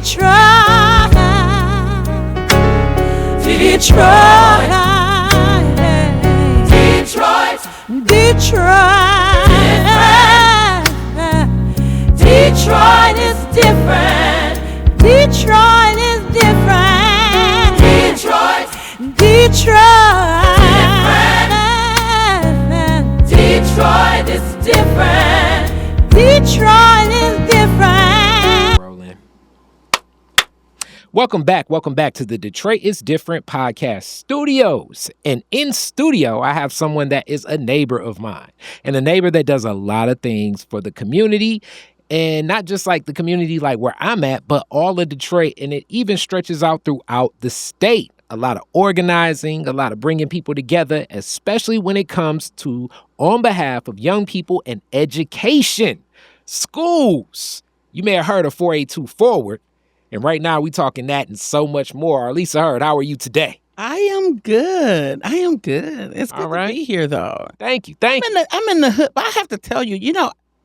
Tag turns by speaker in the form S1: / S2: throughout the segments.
S1: Detroit, Detroit, Detroit, Detroit, Detroit is different. Detroit is different. Detroit, Detroit, different. Detroit is different. Detroit is different.
S2: Rolling. Welcome back to the Detroit is Different podcast studios. And in studio, I have someone that is a neighbor of mine, and a neighbor that does a lot of things for the community. And not just like the community like where I'm at, but all of Detroit. And it even stretches out throughout the state. A lot of organizing, a lot of bringing people together, especially when it comes to on behalf of young people and education. Schools. You may have heard of 482 Forward. And right now we talking that and so much more. Arlyssa Heard, how are you today?
S3: I am good. It's good to be here, though.
S2: Thank you.
S3: I'm in the hood. But I have to tell you,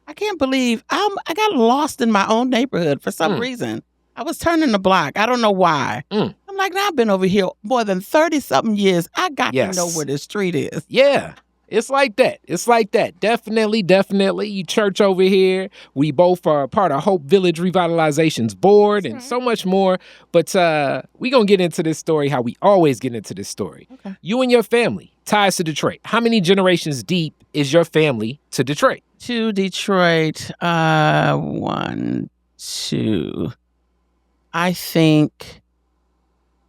S3: I can't believe I got lost in my own neighborhood for some reason. I was turning the block. I don't know why. I'm like, I've been over here more than 30-something years. I got to know where this street is.
S2: Yeah. It's like that. Definitely. You church over here. We both are part of Hope Village Revitalization's board and so much more. But we going to get into this story how we always get into this story. Okay. You and your family, ties to Detroit. How many generations deep is your family to Detroit?
S3: To Detroit, 1, 2. I think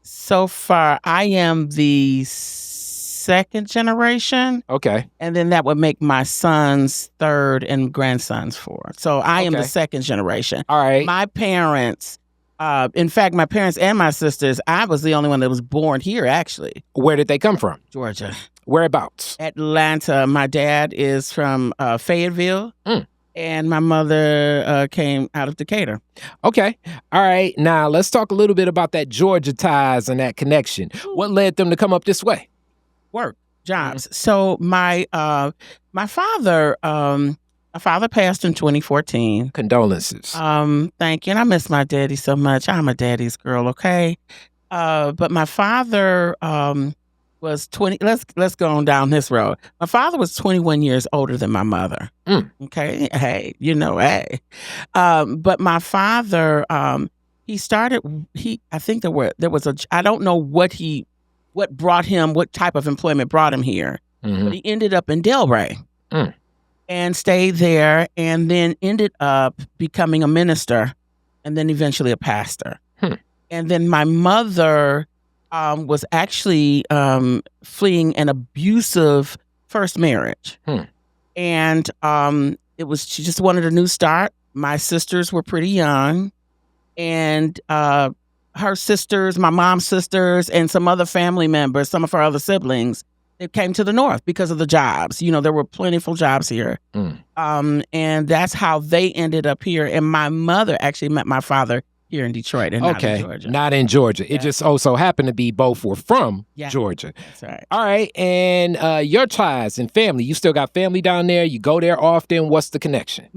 S3: so far I am the second generation.
S2: Okay.
S3: And then that would make my sons third and grandsons fourth. So I am the second generation.
S2: All right.
S3: My parents, in fact, my parents and my sisters, I was the only one that was born here, actually.
S2: Where did they come from?
S3: Georgia.
S2: Whereabouts?
S3: Atlanta. My dad is from Fayetteville. And my mother came out of Decatur.
S2: Okay. All right. Now, let's talk a little bit about that Georgia ties and that connection. What led them to come up this way?
S3: Work, jobs. So my father passed in 2014.
S2: Condolences.
S3: Thank you. And I miss my daddy so much. I'm a daddy's girl, okay? But my father was 20. Let's go on down this road. My father was 21 years older than my mother. Okay. Hey, hey. But my father, he started. I think there was I don't know what brought him, what type of employment brought him here. But he ended up in Delray and stayed there, and then ended up becoming a minister, and then eventually a pastor. And then my mother was actually fleeing an abusive first marriage. And she just wanted a new start. My sisters were pretty young, and her sisters, my mom's sisters, and some other family members, some of her other siblings, they came to the north because of the jobs. There were plentiful jobs here. And that's how they ended up here. And my mother actually met my father here in Detroit and not in Georgia.
S2: Not in Georgia. Yeah. It just also happened to be both were from Georgia.
S3: That's right.
S2: All right. And your ties and family, you still got family down there? You go there often? What's the connection?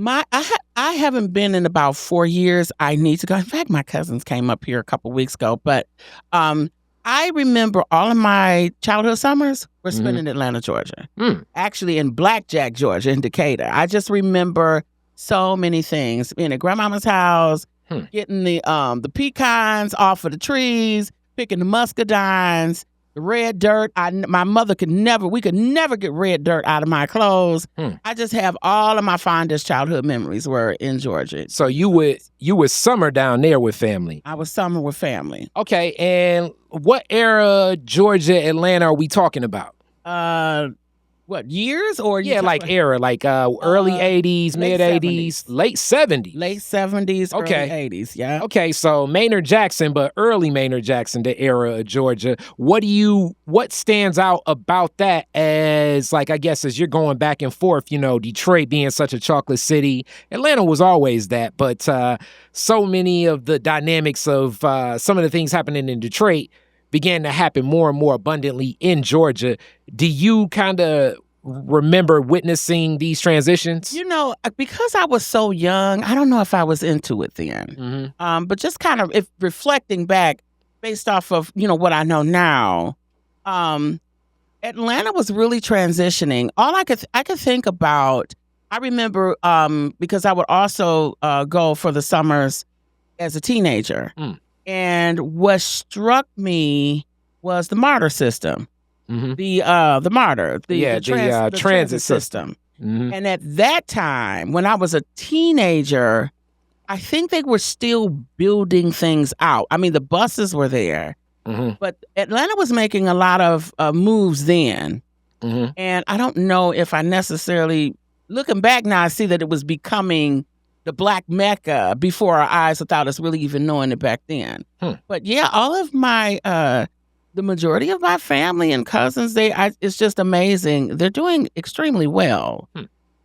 S3: I haven't been in about 4 years. I need to go. In fact, my cousins came up here a couple weeks ago. But I remember all of my childhood summers were spent in Atlanta, Georgia. Actually in Blackjack, Georgia, in Decatur. I just remember so many things. Being at grandmama's house, getting the pecans off of the trees, picking the muscadines, the red dirt. My mother we could never get red dirt out of my clothes. I just have all of my fondest childhood memories were in Georgia.
S2: So you would summer down there with family?
S3: I was summer with family.
S2: Okay, and what era Georgia, Atlanta are we talking about?
S3: What, years or?
S2: Like era, like early 80s, mid 80s, late 70s.
S3: Late 70s, early 80s, yeah.
S2: Okay, so Maynard Jackson, but early Maynard Jackson, the era of Georgia. What stands out about that as, like, I guess as you're going back and forth, Detroit being such a chocolate city, Atlanta was always that, but so many of the dynamics of some of the things happening in Detroit began to happen more and more abundantly in Georgia. Do you kind of remember witnessing these transitions?
S3: Because I was so young, I don't know if I was into it then. But just kind of reflecting back based off of, what I know now, Atlanta was really transitioning. All I could think about, I remember because I would also go for the summers as a teenager. And what struck me was the MARTR system. The MARTR, the transit system. And at that time, when I was a teenager, I think they were still building things out. I mean, the buses were there, but Atlanta was making a lot of moves then. And I don't know if I necessarily, looking back now, I see that it was becoming the Black Mecca before our eyes without us really even knowing it back then. But yeah, all of my, the majority of my family and cousins, it's just amazing. They're doing extremely well,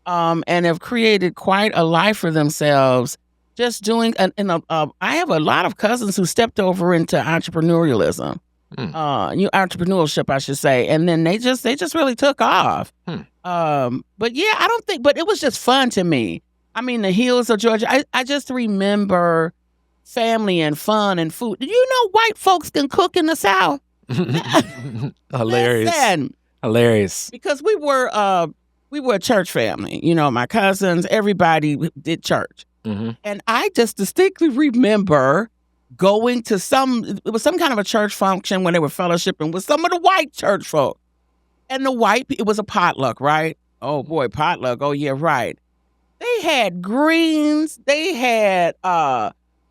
S3: and have created quite a life for themselves. Just doing, I have a lot of cousins who stepped over into entrepreneurialism, entrepreneurship, I should say, and then they just really took off. But yeah, but it was just fun to me. I mean, the hills of Georgia. I just remember family and fun and food. White folks can cook in the South.
S2: Hilarious.
S3: Listen,
S2: Hilarious.
S3: because we were a church family. My cousins, everybody did church. And I just distinctly remember going to it was some kind of a church function when they were fellowshipping with some of the white church folk. And it was a potluck, right? Oh boy, potluck. Oh yeah, right. They had greens, they had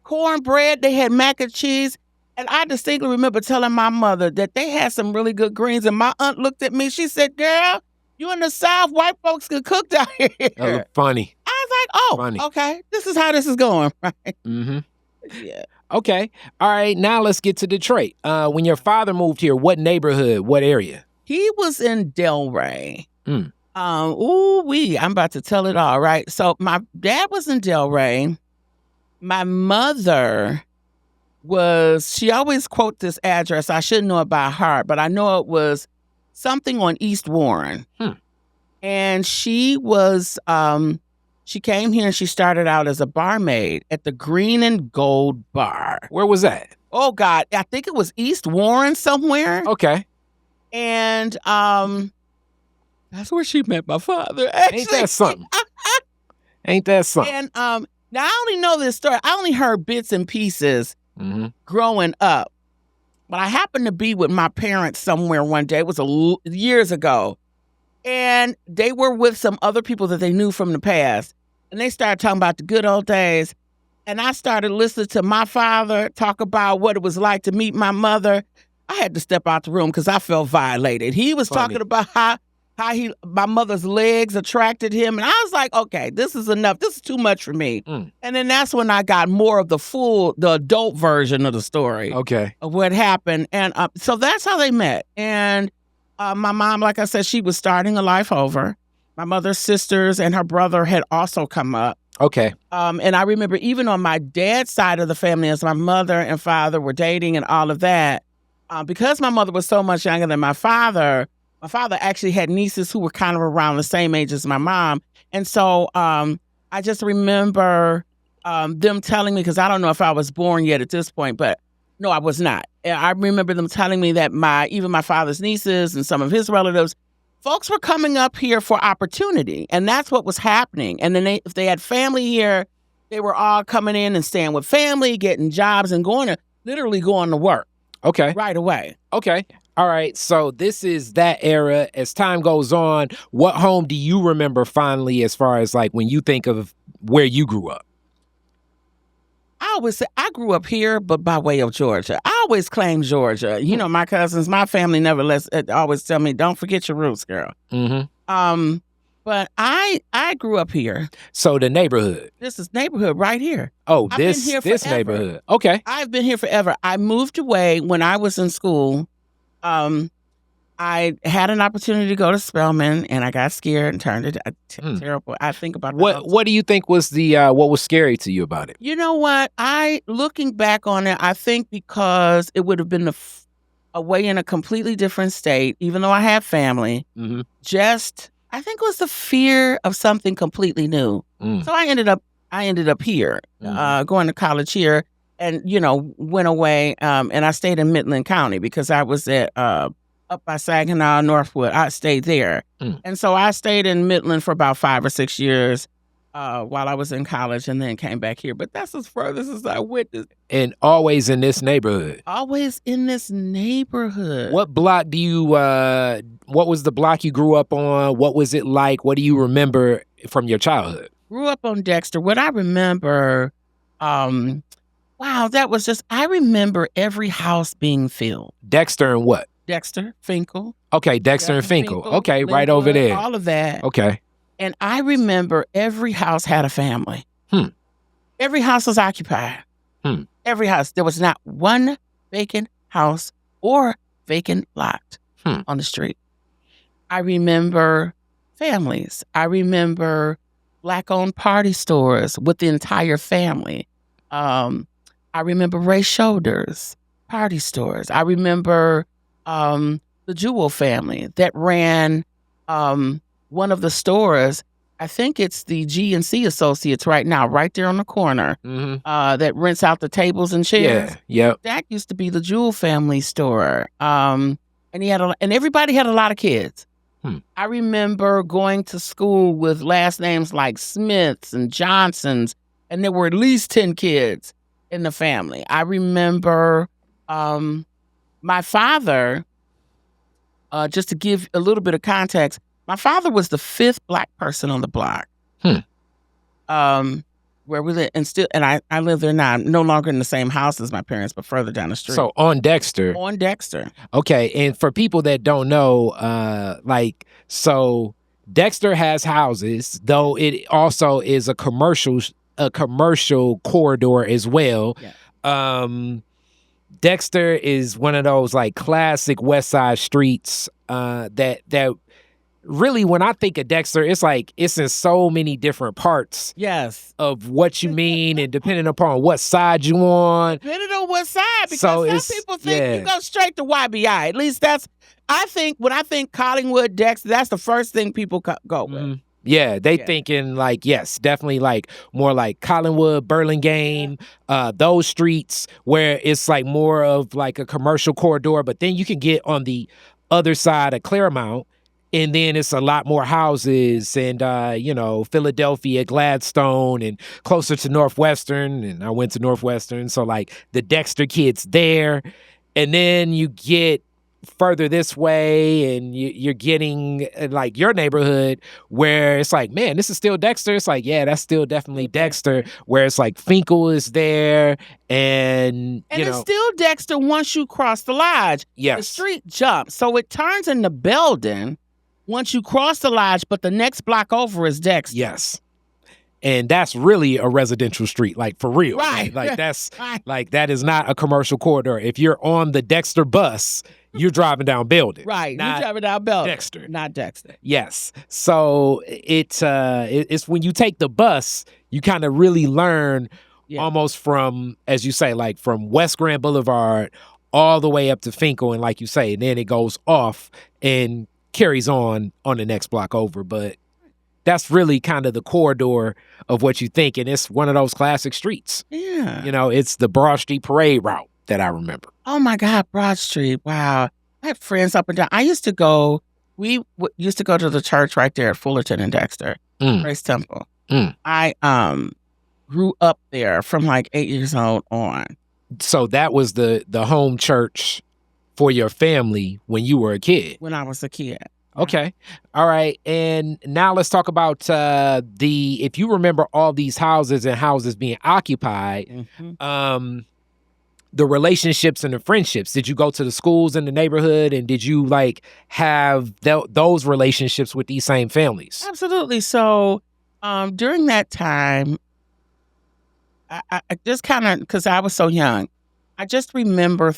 S3: cornbread, they had mac and cheese. And I distinctly remember telling my mother that they had some really good greens. And my aunt looked at me. She said, "Girl, you in the South, white folks can cook down here."
S2: That looked funny.
S3: I was like, "Oh,
S2: Funny.
S3: Okay. This is how this is going." Right? Yeah.
S2: Okay. All right. Now let's get to Detroit. When your father moved here, what neighborhood, what area?
S3: He was in Delray. I'm about to tell it all, right? So my dad was in Delray. My mother she always quote this address. I shouldn't know it by heart, but I know it was something on East Warren. And she was, she came here and she started out as a barmaid at the Green and Gold Bar.
S2: Where was that?
S3: Oh God, I think it was East Warren somewhere.
S2: Okay.
S3: And that's where she met my father. Actually.
S2: Ain't that something? Ain't that something?
S3: And now I only know this story. I only heard bits and pieces growing up. But I happened to be with my parents somewhere one day. It was years ago. And they were with some other people that they knew from the past. And they started talking about the good old days. And I started listening to my father talk about what it was like to meet my mother. I had to step out the room because I felt violated. He was talking about how my mother's legs attracted him. And I was like, okay, this is enough. This is too much for me. And then that's when I got more of the adult version of the story.
S2: Okay.
S3: Of what happened. And so that's how they met. And my mom, like I said, she was starting a life over. My mother's sisters and her brother had also come up.
S2: Okay.
S3: And I remember even on my dad's side of the family, as my mother and father were dating and all of that, because my mother was so much younger than my father actually had nieces who were kind of around the same age as my mom. And so I just remember them telling me, because I don't know if I was born yet at this point, but no, I was not. I remember them telling me that even my father's nieces and some of his relatives, folks were coming up here for opportunity. And that's what was happening. And then if they had family here, they were all coming in and staying with family, getting jobs and literally going to work.
S2: Okay.
S3: Right away.
S2: Okay. All right. So this is that era. As time goes on, what home do you remember fondly as far as like when you think of where you grew up?
S3: I always say I grew up here, but by way of Georgia. I always claim Georgia. You know, my cousins, my family never always tell me, don't forget your roots, girl. But I grew up here.
S2: So the neighborhood.
S3: This is neighborhood right here.
S2: Oh,
S3: I've
S2: this
S3: been here forever.
S2: neighborhood. Okay.
S3: I've been here forever. I moved away when I was in school. I had an opportunity to go to Spelman, and I got scared and turned it terrible. I think about
S2: what do you think was what was scary to you about it?
S3: You know what? Looking back on it, I think because it would have been away in a completely different state, even though I had family, just I think it was the fear of something completely new. So I ended up here, going to college here, and went away. And I stayed in Midland County because I was at up by Saginaw, Northwood. I stayed there, and so I stayed in Midland for about 5 or 6 years while I was in college, and then came back here. But that's as furthest as I went.
S2: And always in this neighborhood.
S3: Always in this neighborhood.
S2: What block do you? What was the block you grew up on? What was it like? What do you remember from your childhood?
S3: Grew up on Dexter. What I remember, wow, that was just. I remember every house being filled.
S2: Dexter and what?
S3: Dexter Fenkell.
S2: Okay, Dexter and Fenkell. Okay,
S3: Linwood,
S2: right over there.
S3: All of that.
S2: Okay.
S3: And I remember every house had a family. Every house was occupied. Every house. There was not one vacant house or vacant lot on the street. I remember families. I remember Black-owned party stores with the entire family. I remember Ray Shoulders party stores. I remember the Jewel family that ran one of the stores. I think it's the G&C Associates right now, right there on the corner, that rents out the tables and chairs.
S2: Yeah, yep.
S3: That used to be the Jewel family store. And everybody had a lot of kids. I remember going to school with last names like Smiths and Johnsons, and there were at least 10 kids in the family. I remember my father, just to give a little bit of context, my father was the 5th Black person on the block. Where we live, and I live there now. I'm no longer in the same house as my parents, but further down the street.
S2: So on Dexter.
S3: On Dexter.
S2: Okay, and for people that don't know, so Dexter has houses, though it also is a commercial corridor as well. Yeah. Dexter is one of those like classic West Side streets that really, when I think of Dexter, it's like it's in so many different parts.
S3: Yes.
S2: Of what you mean, and depending upon what side you on.
S3: Depending on what side, because some people think you go straight to YBI. At least I think when I think Collingwood, Dexter, that's the first thing people go with.
S2: Yeah, they thinking like, yes, definitely like more like Collingwood, Burlingame, those streets where it's like more of like a commercial corridor, but then you can get on the other side of Claremont, and then it's a lot more houses and, Philadelphia, Gladstone, and closer to Northwestern. And I went to Northwestern. So, like, the Dexter kids there. And then you get further this way and you're getting, like, your neighborhood where it's like, man, this is still Dexter. It's like, yeah, that's still definitely Dexter. Where it's like Fenkell is there. And
S3: it's still Dexter once you cross the lodge.
S2: Yes.
S3: The street jumps. So it turns into Belden once you cross the lodge, but the next block over is Dexter.
S2: Yes. And that's really a residential street, like for real.
S3: Right.
S2: Like that's like that is not a commercial corridor. If you're on the Dexter bus, you're driving down Belden.
S3: Right. You're driving down Belden.
S2: Dexter.
S3: Not Dexter.
S2: Yes. So it's when you take the bus, you kind of really learn almost from, as you say, like from West Grand Boulevard all the way up to Fenkell, and like you say, and then it goes off and carries on the next block over. But that's really kind of the corridor of what you think, and it's one of those classic streets.
S3: Yeah.
S2: It's the Broad Street Parade route that I remember.
S3: Oh my God, Broad Street. Wow. I had friends up and down. We used to go to the church right there at Fullerton and Dexter, Grace Temple. I grew up there from like 8 years old on.
S2: So that was the home church for your family when you were a kid?
S3: When I was a kid.
S2: Okay. All right. And now let's talk about if you remember all these houses and houses being occupied, the relationships and the friendships. Did you go to the schools in the neighborhood, and did you like have those relationships with these same families?
S3: Absolutely. So during that time, I just kind of, because I was so young, I just remember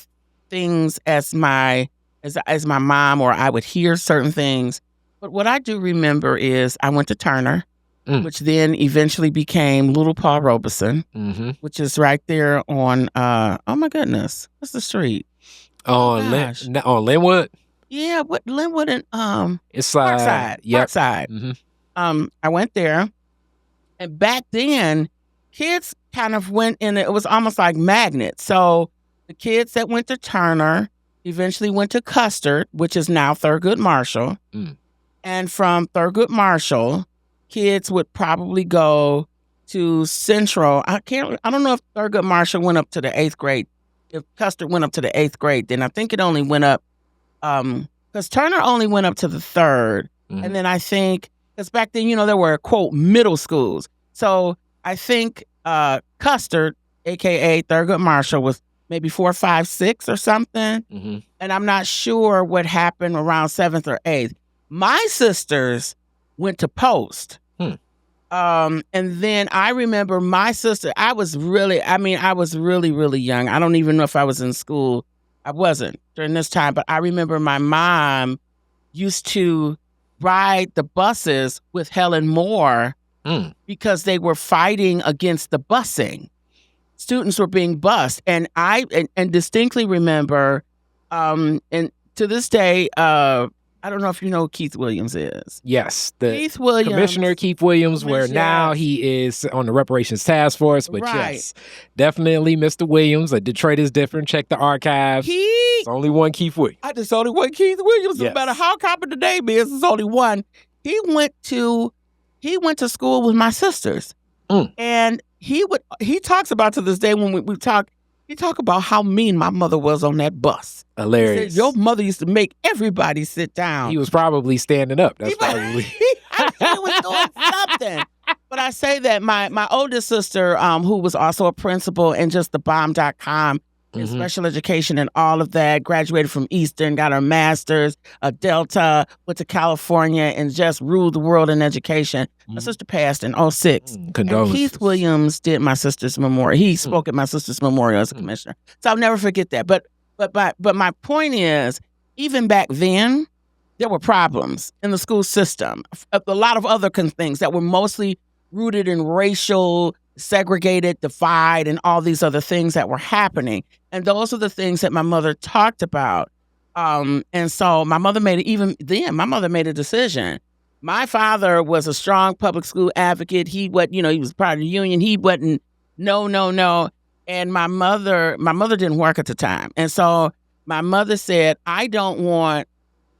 S3: things as my mom, or I would hear certain things. But what I do remember is I went to Turner, which then eventually became Little Paul Robeson, which is right there on, oh my goodness, what's the street?
S2: On Linwood?
S3: Yeah, what Linwood and
S2: It's
S3: Parkside.
S2: yep.
S3: Parkside.
S2: Mm-hmm.
S3: I went there, and back then, kids kind of went in. It was almost like magnets. So the kids that went to Turner eventually went to Custard, which is now Thurgood Marshall.
S2: Mm.
S3: And from Thurgood Marshall, kids would probably go to Central. I don't know if Thurgood Marshall went up to the 8th grade. If Custard went up to the 8th grade, then I think it only went up, because Turner only went up to the 3rd.
S2: Mm-hmm.
S3: And then I think, because back then, there were, quote, middle schools. So I think Custard, a.k.a. Thurgood Marshall, was maybe 4, 5, 6 or something.
S2: Mm-hmm.
S3: And I'm not sure what happened around 7th or 8th. My sisters went to Post. And then I remember my sister, I was really, really young. I don't even know if I was in school. I wasn't during this time, but I remember my mom used to ride the buses with Helen Moore because they were fighting against the busing. Students were being bused. And I distinctly remember, and to this day, I don't know if you know who Keith Williams is.
S2: Yes,
S3: Keith Williams,
S2: Commissioner Keith Williams, where now he is on the Reparations Task Force. But yes, definitely Mr. Williams. Detroit is different. Check the archives. It's only one Keith Williams.
S3: There's only one Keith Williams.
S2: Yes.
S3: No matter how common the name is, there's only one. He went to school with my sisters, and he talks about, to this day when we talk. He talk about how mean my mother was on that bus.
S2: Hilarious.
S3: He said, your mother used to make everybody sit down.
S2: He was probably standing up. That's probably.
S3: He was doing something. But I say that my oldest sister, who was also a principal in just the bomb.com in special education and all of that, graduated from Eastern, got her master's, a Delta, went to California, and just ruled the world in education. My sister passed in 2006.
S2: Condolences.
S3: And Keith Williams did my sister's memorial. He spoke at my sister's memorial as a commissioner. So I'll never forget that. But my point is, even back then, there were problems in the school system. A lot of other things that were mostly rooted in racial, segregated, divide, and all these other things that were happening. And those are the things that my mother talked about. And so my mother made a decision. My father was a strong public school advocate. He was part of the union. He wasn't, no. And my mother didn't work at the time. And so my mother said, I don't want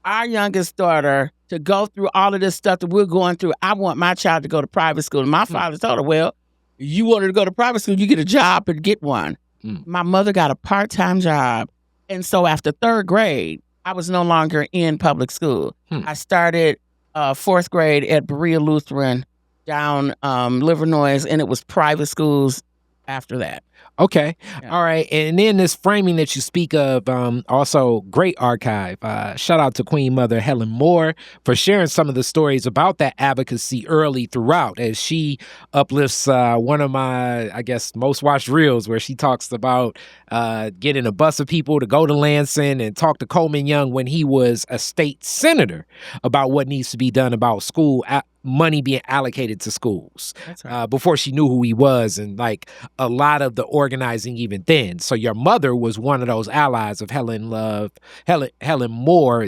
S3: our youngest daughter to go through all of this stuff that we're going through. I want my child to go to private school. And my father told her, well, you want her to go to private school, you get a job and get one. My mother got a part-time job. And so after 3rd grade, I was no longer in public school. I started 4th grade at Berea Lutheran down Livernois, and it was private schools after that.
S2: Okay. Yeah. All right. And then this framing that you speak of, also great archive. Shout out to Queen Mother Helen Moore for sharing some of the stories about that advocacy early throughout, as she uplifts one of my, I guess, most watched reels, where she talks about getting a bus of people to go to Lansing and talk to Coleman Young when he was a state senator about what needs to be done about school money being allocated to schools.
S3: That's right.
S2: Before she knew who he was, and like a lot of the organizing even then. So your mother was one of those allies of Helen Moore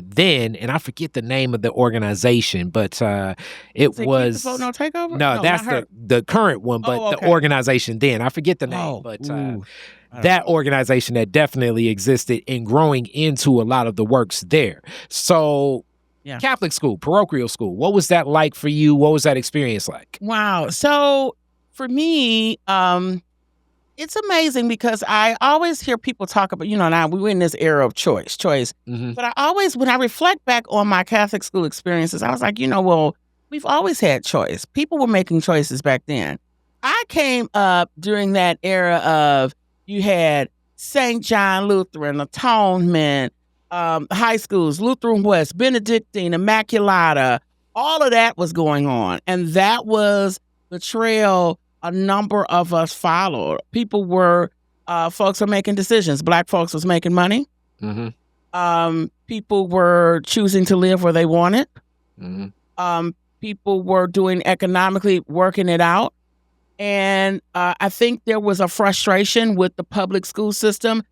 S2: then, and I forget the name of the organization, but it was
S3: Keep the Vote No Takeover?
S2: No, that's the current one, but the organization then, I forget the name, but that organization that definitely existed and growing into a lot of the works there. So Catholic school, parochial school, what was that like for you? What was that experience like?
S3: Wow. So for me, it's amazing because I always hear people talk about, now we were in this era of choice. But I always, when I reflect back on my Catholic school experiences, I was like, well, we've always had choice. People were making choices back then. I came up during that era of, you had St. John Lutheran, Atonement, high schools, Lutheran West, Benedictine, Immaculata, all of that was going on. And that was the trail a number of us followed. People were, folks were making decisions. Black folks was making money. People were choosing to live where they wanted. People were doing economically, working it out. And I think there was a frustration with the public school system.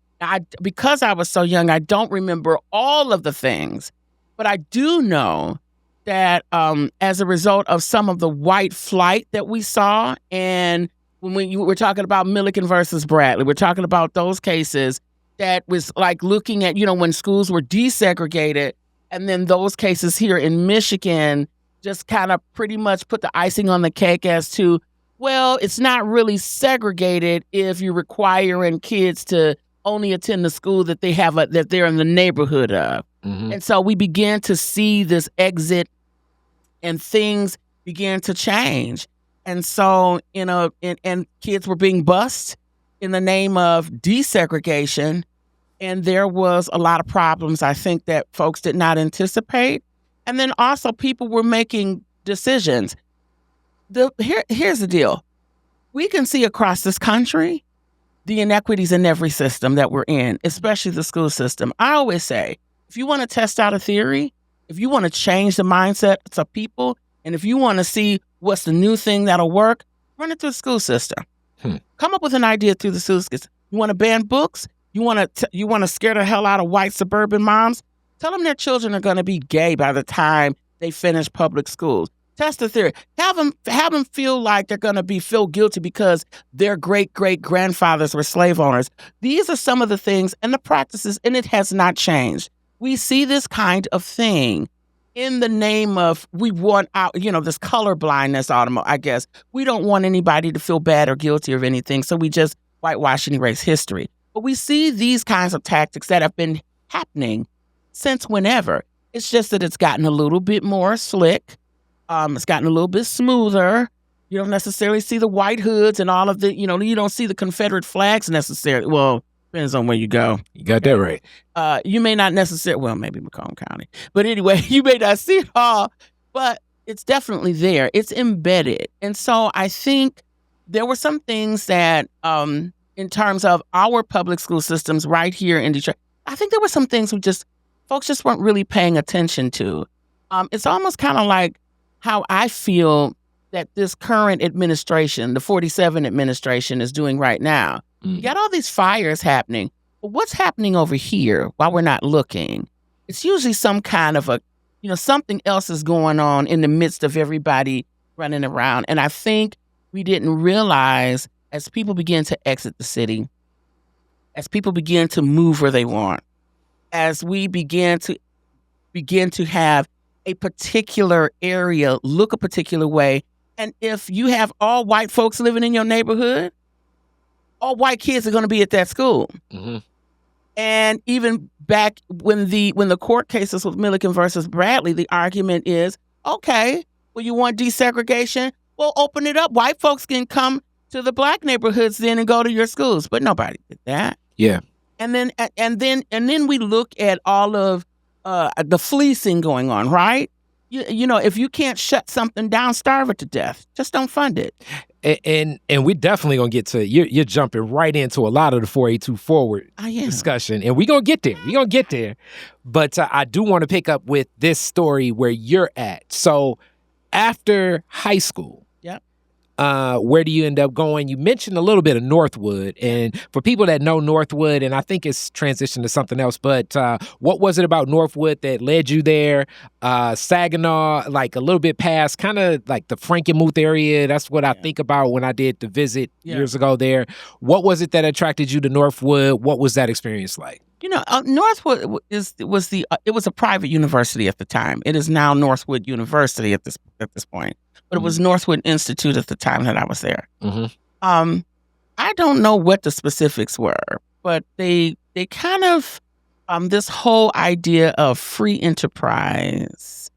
S3: Because I was so young, I don't remember all of the things But I do know that as a result of some of the white flight that we saw, and when you were talking about Milliken versus Bradley, we're talking about those cases that was like looking at, when schools were desegregated, and then those cases here in Michigan just kind of pretty much put the icing on the cake as to, well, it's not really segregated if you're requiring kids to only attend the school that that they're in the neighborhood of.
S2: Mm-hmm.
S3: And so we began to see this exit and things began to change. And so, and kids were being bused in the name of desegregation. And there was a lot of problems, I think, that folks did not anticipate. And then also people were making decisions. Here's the deal. We can see across this country the inequities in every system that we're in, especially the school system. I always say, if you want to test out a theory, if you want to change the mindsets of people, and if you want to see what's the new thing that'll work, run it through the school system. Come up with an idea through the school system. You want to ban books? You want to scare the hell out of white suburban moms? Tell them their children are going to be gay by the time they finish public schools. Test the theory. Have them feel like they're going to feel guilty because their great-great-grandfathers were slave owners. These are some of the things and the practices, and it has not changed. We see this kind of thing in the name of we want out, this color blindness, I guess. We don't want anybody to feel bad or guilty of anything, so we just whitewash and erase history. But we see these kinds of tactics that have been happening since whenever. It's just that it's gotten a little bit more slick. It's gotten a little bit smoother. You don't necessarily see the white hoods and all of the, you don't see the Confederate flags necessarily. Well, depends on where you go.
S2: You got that right.
S3: You may not necessarily, well, maybe Macomb County. But anyway, you may not see it all, but it's definitely there. It's embedded. And so I think there were some things that, in terms of our public school systems right here in Detroit, I think there were some things folks just weren't really paying attention to. It's almost kind of like how I feel that this current administration, the 47 administration, is doing right now. You got all these fires happening, but what's happening over here while we're not looking? It's usually some kind of something else is going on in the midst of everybody running around. And I think we didn't realize as people begin to exit the city, as people begin to move where they want, as we begin to have a particular area look a particular way. And if you have all white folks living in your neighborhood, all white kids are going to be at that school.
S2: Mm-hmm.
S3: And even back when the court cases with Milliken versus Bradley, the argument is, okay, well, you want desegregation? Well, open it up. White folks can come to the black neighborhoods then and go to your schools. But nobody did that.
S2: Yeah.
S3: And then we look at all of the fleecing going on, right? If you can't shut something down, starve it to death. Just don't fund it.
S2: And we're definitely gonna get to you're jumping right into a lot of the 482 forward discussion, and we're gonna get there. But I do want to pick up with this story where you're at. So after high school, where do you end up going? You mentioned a little bit of Northwood, and for people that know Northwood, and I think it's transitioned to something else, but what was it about Northwood that led you there? Saginaw, like a little bit past, kind of like the Frankenmuth area. That's what I think about when I did the visit years ago there. What was it that attracted you to Northwood? What was that experience like?
S3: Northwood was a private university at the time. It is now Northwood University at this point. But it was Northwood Institute at the time that I was there.
S2: Mm-hmm.
S3: I don't know what the specifics were, but they kind of this whole idea of free enterprise,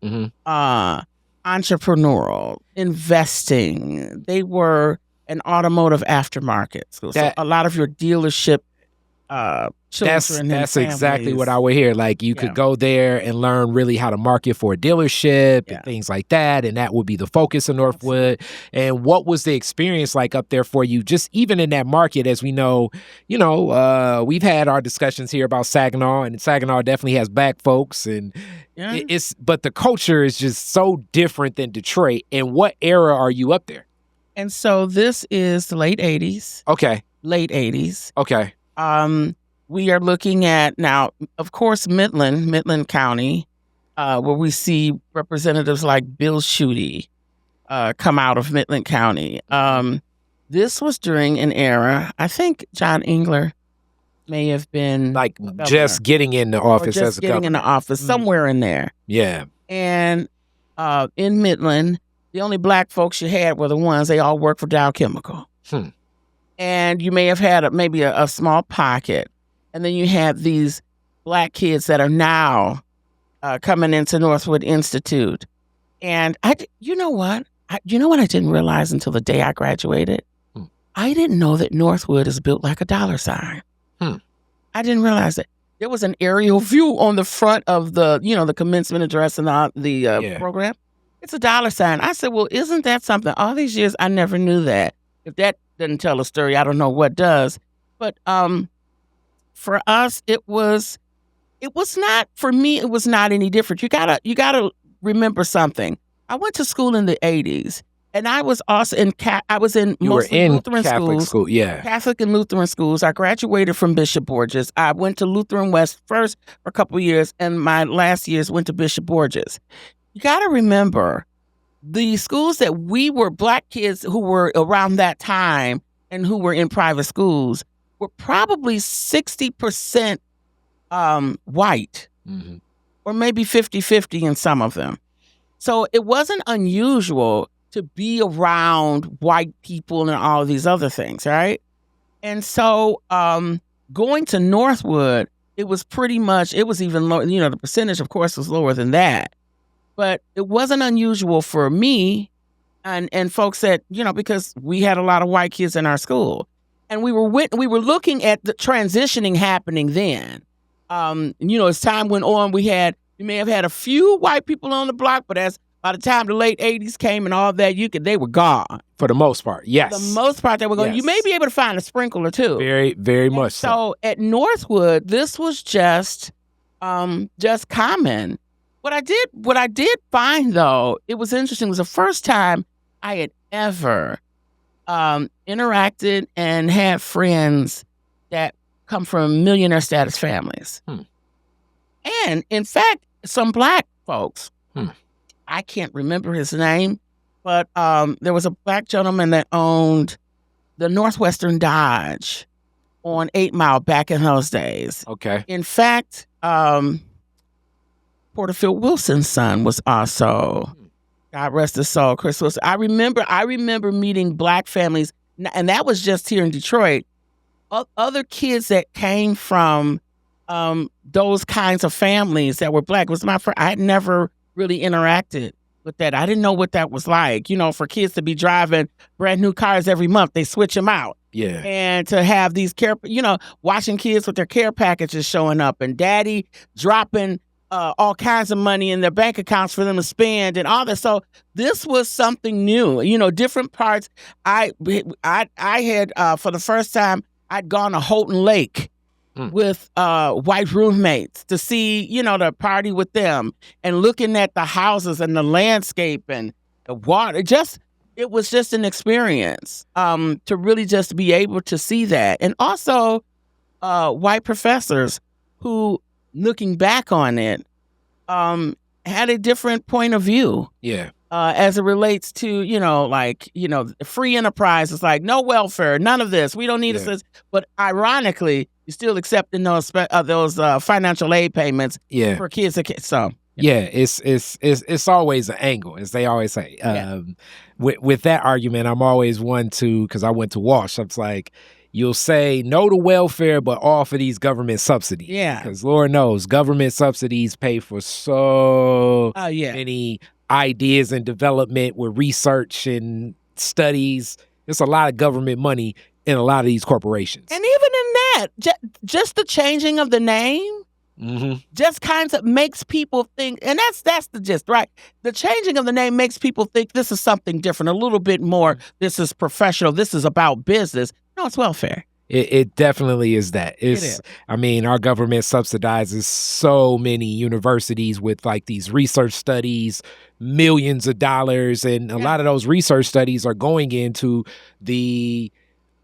S3: entrepreneurial, investing. They were an automotive aftermarket school. So a lot of your dealership children.
S2: That's exactly what I would hear. Like you could go there and learn really how to market for a dealership and things like that. And that would be the focus of Northwood. And what was the experience like up there for you? Just even in that market, as we know, we've had our discussions here about Saginaw, and Saginaw definitely has black folks, and but the culture is just so different than Detroit. And what era are you up there?
S3: And so this is the late 80s.
S2: Okay.
S3: Late 80s.
S2: Okay.
S3: We are looking at now, of course, Midland County where we see representatives like Bill Schuette come out of Midland County. This was during an era, I think John Engler may have been
S2: Like
S3: governor,
S2: just getting in the office as a
S3: getting in the office, somewhere in there.
S2: Yeah.
S3: And in Midland, the only black folks you had were the ones, they all worked for Dow Chemical. And you may have had maybe a small pocket. And then you have these black kids that are now coming into Northwood Institute. And you know what I didn't realize until the day I graduated? I didn't know that Northwood is built like a dollar sign. I didn't realize it. There was an aerial view on the front of the, the commencement address and the program. It's a dollar sign. I said, well, isn't that something? All these years, I never knew that. If that doesn't tell a story, I don't know what does. But for us, it was not, for me, it was not any different. You gotta remember something. I went to school in the 80s. And I was also I was in mostly Lutheran
S2: Catholic
S3: schools.
S2: school, yeah.
S3: Catholic and Lutheran schools. I graduated from Bishop Borges. I went to Lutheran West first for a couple of years, and my last years went to Bishop Borges. You got to remember, the schools that we were, black kids who were around that time and who were in private schools, were probably 60% white, or maybe 50-50 in some of them. So it wasn't unusual to be around white people and all of these other things, right? And so going to Northwood, it was pretty much, it was even lower, the percentage, of course, was lower than that. But it wasn't unusual for me and folks that, because we had a lot of white kids in our school. And we were looking at the transitioning happening then. As time went on, we may have had a few white people on the block, but by the time the late 80s came and all that, they were gone.
S2: For the most part, yes.
S3: For the most part, they were gone.
S2: Yes.
S3: You may be able to find a sprinkle or two.
S2: Very, very much so.
S3: So at Northwood, this was just common. What I did find, though, it was interesting. It was the first time I had ever interacted and had friends that come from millionaire status families. And in fact, some black folks. I can't remember his name, but there was a black gentleman that owned the Northwestern Dodge on 8 Mile back in those days.
S2: Okay.
S3: In fact, Porterfield Wilson's son was also, God rest his soul, Chris Wilson. I remember meeting black families, and that was just here in Detroit. Other kids that came from those kinds of families that were black was my first. I had never really interacted with that. I didn't know what that was like, for kids to be driving brand new cars every month. They switch them out.
S2: Yeah.
S3: And to have these watching kids with their care packages showing up and daddy dropping all kinds of money in their bank accounts for them to spend and all that. So this was something new, different parts. I had, for the first time, I'd gone to Houghton Lake with white roommates to see, to party with them and looking at the houses and the landscape and the water. It was just an experience to really just be able to see that. And also white professors who, looking back on it, had a different point of view.
S2: Yeah.
S3: As it relates to, free enterprise is like, no welfare, none of this. We don't need this. But ironically, you're still accepting those financial aid payments for kids. So
S2: it's always an angle, as they always say. With that argument, I'm always one to, because I went to Walsh. I was like, you'll say no to welfare, but all for these government subsidies.
S3: Yeah.
S2: Because Lord knows, government subsidies pay for so many ideas and development with research and studies. There's a lot of government money in a lot of these corporations.
S3: And even in that, just the changing of the name just kind of makes people think, and that's the gist, right? The changing of the name makes people think this is something different, a little bit more. This is professional. This is about business. No, it's welfare.
S2: It definitely is that. It is. I mean, our government subsidizes so many universities with like these research studies, millions of dollars, and a lot of those research studies are going into the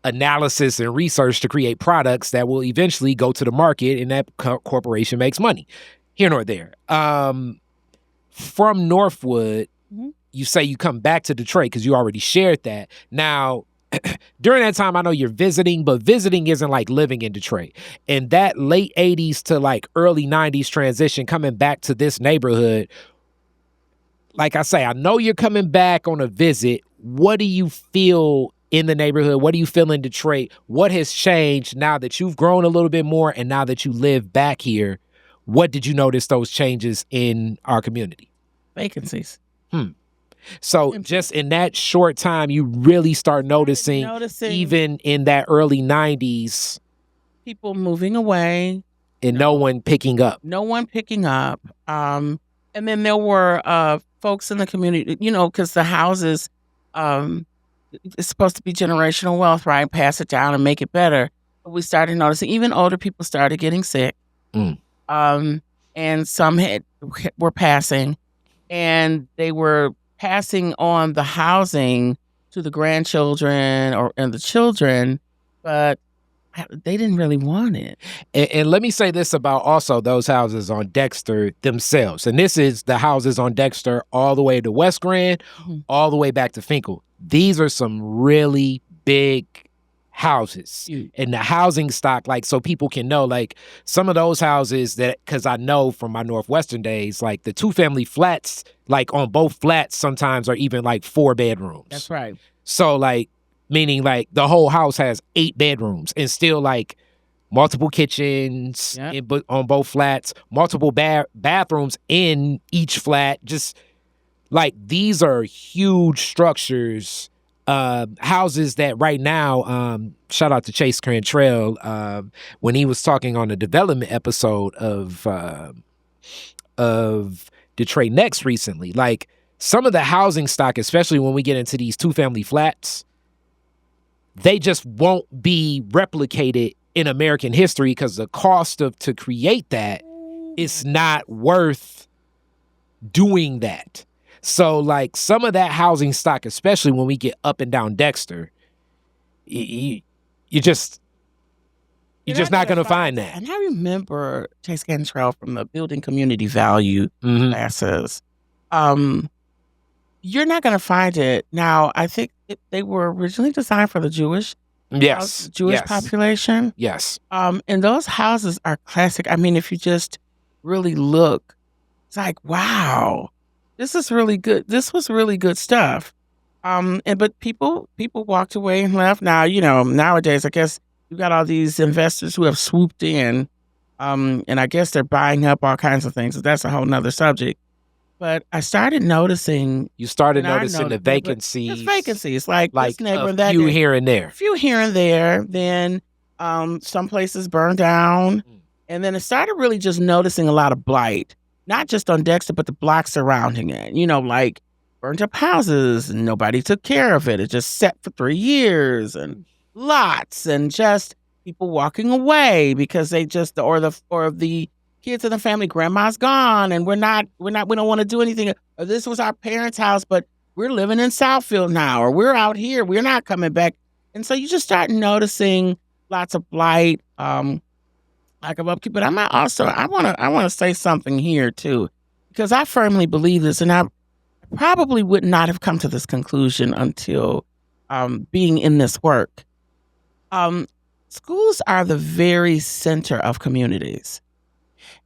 S2: analysis and research to create products that will eventually go to the market, and that corporation makes money. Here nor there. from Northwood,
S3: Mhm.
S2: you say you come back to Detroit because you already shared that. Now, during that time, I know you're visiting, but visiting isn't like living in Detroit. And that late 80s to like early 90s transition coming back to this neighborhood, like I say, I know you're coming back on a visit. What do you feel in the neighborhood? What do you feel in Detroit? What has changed now that you've grown a little bit more and now that you live back here? What did you notice those changes in our community?
S3: Vacancies.
S2: So just in that short time, you really start noticing, even in that early 90s,
S3: people moving away.
S2: and no one picking up.
S3: No one picking up. And then there were folks in the community, because the houses, it's supposed to be generational wealth, right? Pass it down and make it better. But we started noticing even older people started getting sick. And some were passing, and they were passing on the housing to the grandchildren and the children, but they didn't really want it.
S2: And let me say this about also those houses on Dexter themselves. And this is the houses on Dexter all the way to West Grand, all the way back to Fenkell. These are some really big houses. And the housing stock, like, so people can know, like, some of those houses that, because I know from my Northwestern days, like the 2-family flats, like on both flats sometimes are even like 4 bedrooms.
S3: That's right.
S2: So like, meaning like the whole house has 8 bedrooms and still like multiple kitchens on both flats, multiple bathrooms in each flat. Just like, these are huge structures, houses that right now, shout out to Chase Cantrell, when he was talking on the development episode of Detroit Next recently, like some of the housing stock, especially when we get into these 2-family flats, they just won't be replicated in American history because the cost to create that is not worth doing that. So like some of that housing stock, especially when we get up and down Dexter, you're just not going to find that.
S3: And I remember Chase Cantrell from the building community value classes. You're not going to find it. Now, I think they were originally designed for the Jewish population.
S2: Yes.
S3: And those houses are classic. I mean, if you just really look, it's like, wow, this is really good. This was really good stuff. But people walked away and left. Now, nowadays, I guess you got all these investors who have swooped in, and I guess they're buying up all kinds of things. So that's a whole nother subject. But I started noticing.
S2: You started noticing the vacancies.
S3: Just vacancies, like this neighbor and that.
S2: A few here and there.
S3: A few here and there. Then some places burned down. And then I started really just noticing a lot of blight. Not just on Dexter, but the blocks surrounding it. Like burnt up houses and nobody took care of it. It just sat for 3 years and lots and just people walking away because they just, or the kids in the family, grandma's gone and we don't want to do anything. Or this was our parents' house, but we're living in Southfield now, or we're out here, we're not coming back. And so you just start noticing lots of blight, lack of upkeep. But I want to say something here too, because I firmly believe this, and I probably would not have come to this conclusion until being in this work. Schools are the very center of communities.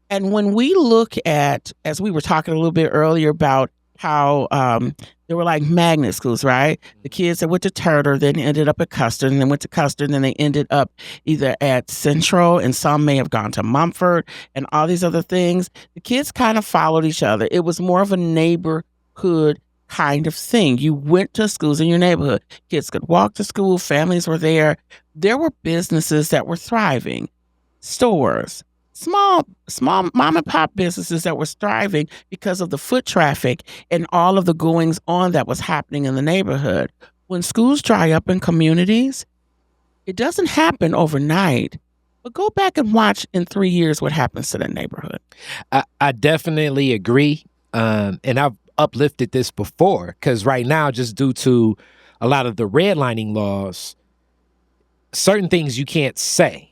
S3: And when we look at, as we were talking a little bit earlier about how there were like magnet schools, right? The kids that went to Turner then ended up at Custer, and then went to Custer, and then they ended up either at Central, and some may have gone to Mumford and all these other things. The kids kind of followed each other. It was more of a neighborhood kind of thing. You went to schools in your neighborhood. Kids could walk to school. Families were there. There were businesses that were thriving, stores, small mom and pop businesses that were thriving because of the foot traffic and all of the goings on that was happening in the neighborhood. When schools dry up in communities, it doesn't happen overnight. But go back and watch in 3 years what happens to the neighborhood.
S2: I definitely agree. And I've uplifted this before, because right now, just due to a lot of the redlining laws, certain things you can't say.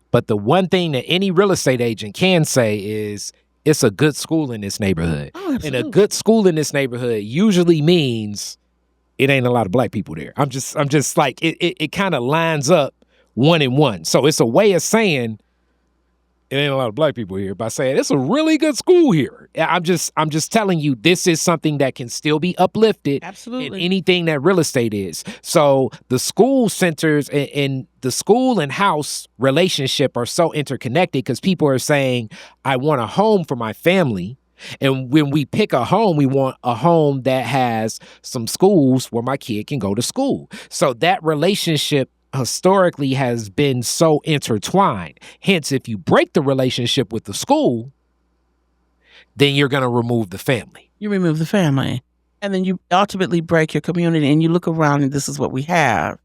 S2: But the one thing that any real estate agent can say is, it's a good school in this neighborhood.
S3: Oh,
S2: and a good school in this neighborhood usually means it ain't a lot of black people there. I'm just like, it kind of lines up 1 and 1. So it's a way of saying it ain't a lot of black people here by saying it's a really good school here. I'm just telling you, this is something that can still be uplifted.
S3: Absolutely.
S2: In anything that real estate is. So the school centers and the school and house relationship are so interconnected because people are saying, I want a home for my family. And when we pick a home, we want a home that has some schools where my kid can go to school. So that relationship historically has been so intertwined. Hence, if you break the relationship with the school, then you're going to remove the family.
S3: You remove the family. And then you ultimately break your community and you look around and this is what we have.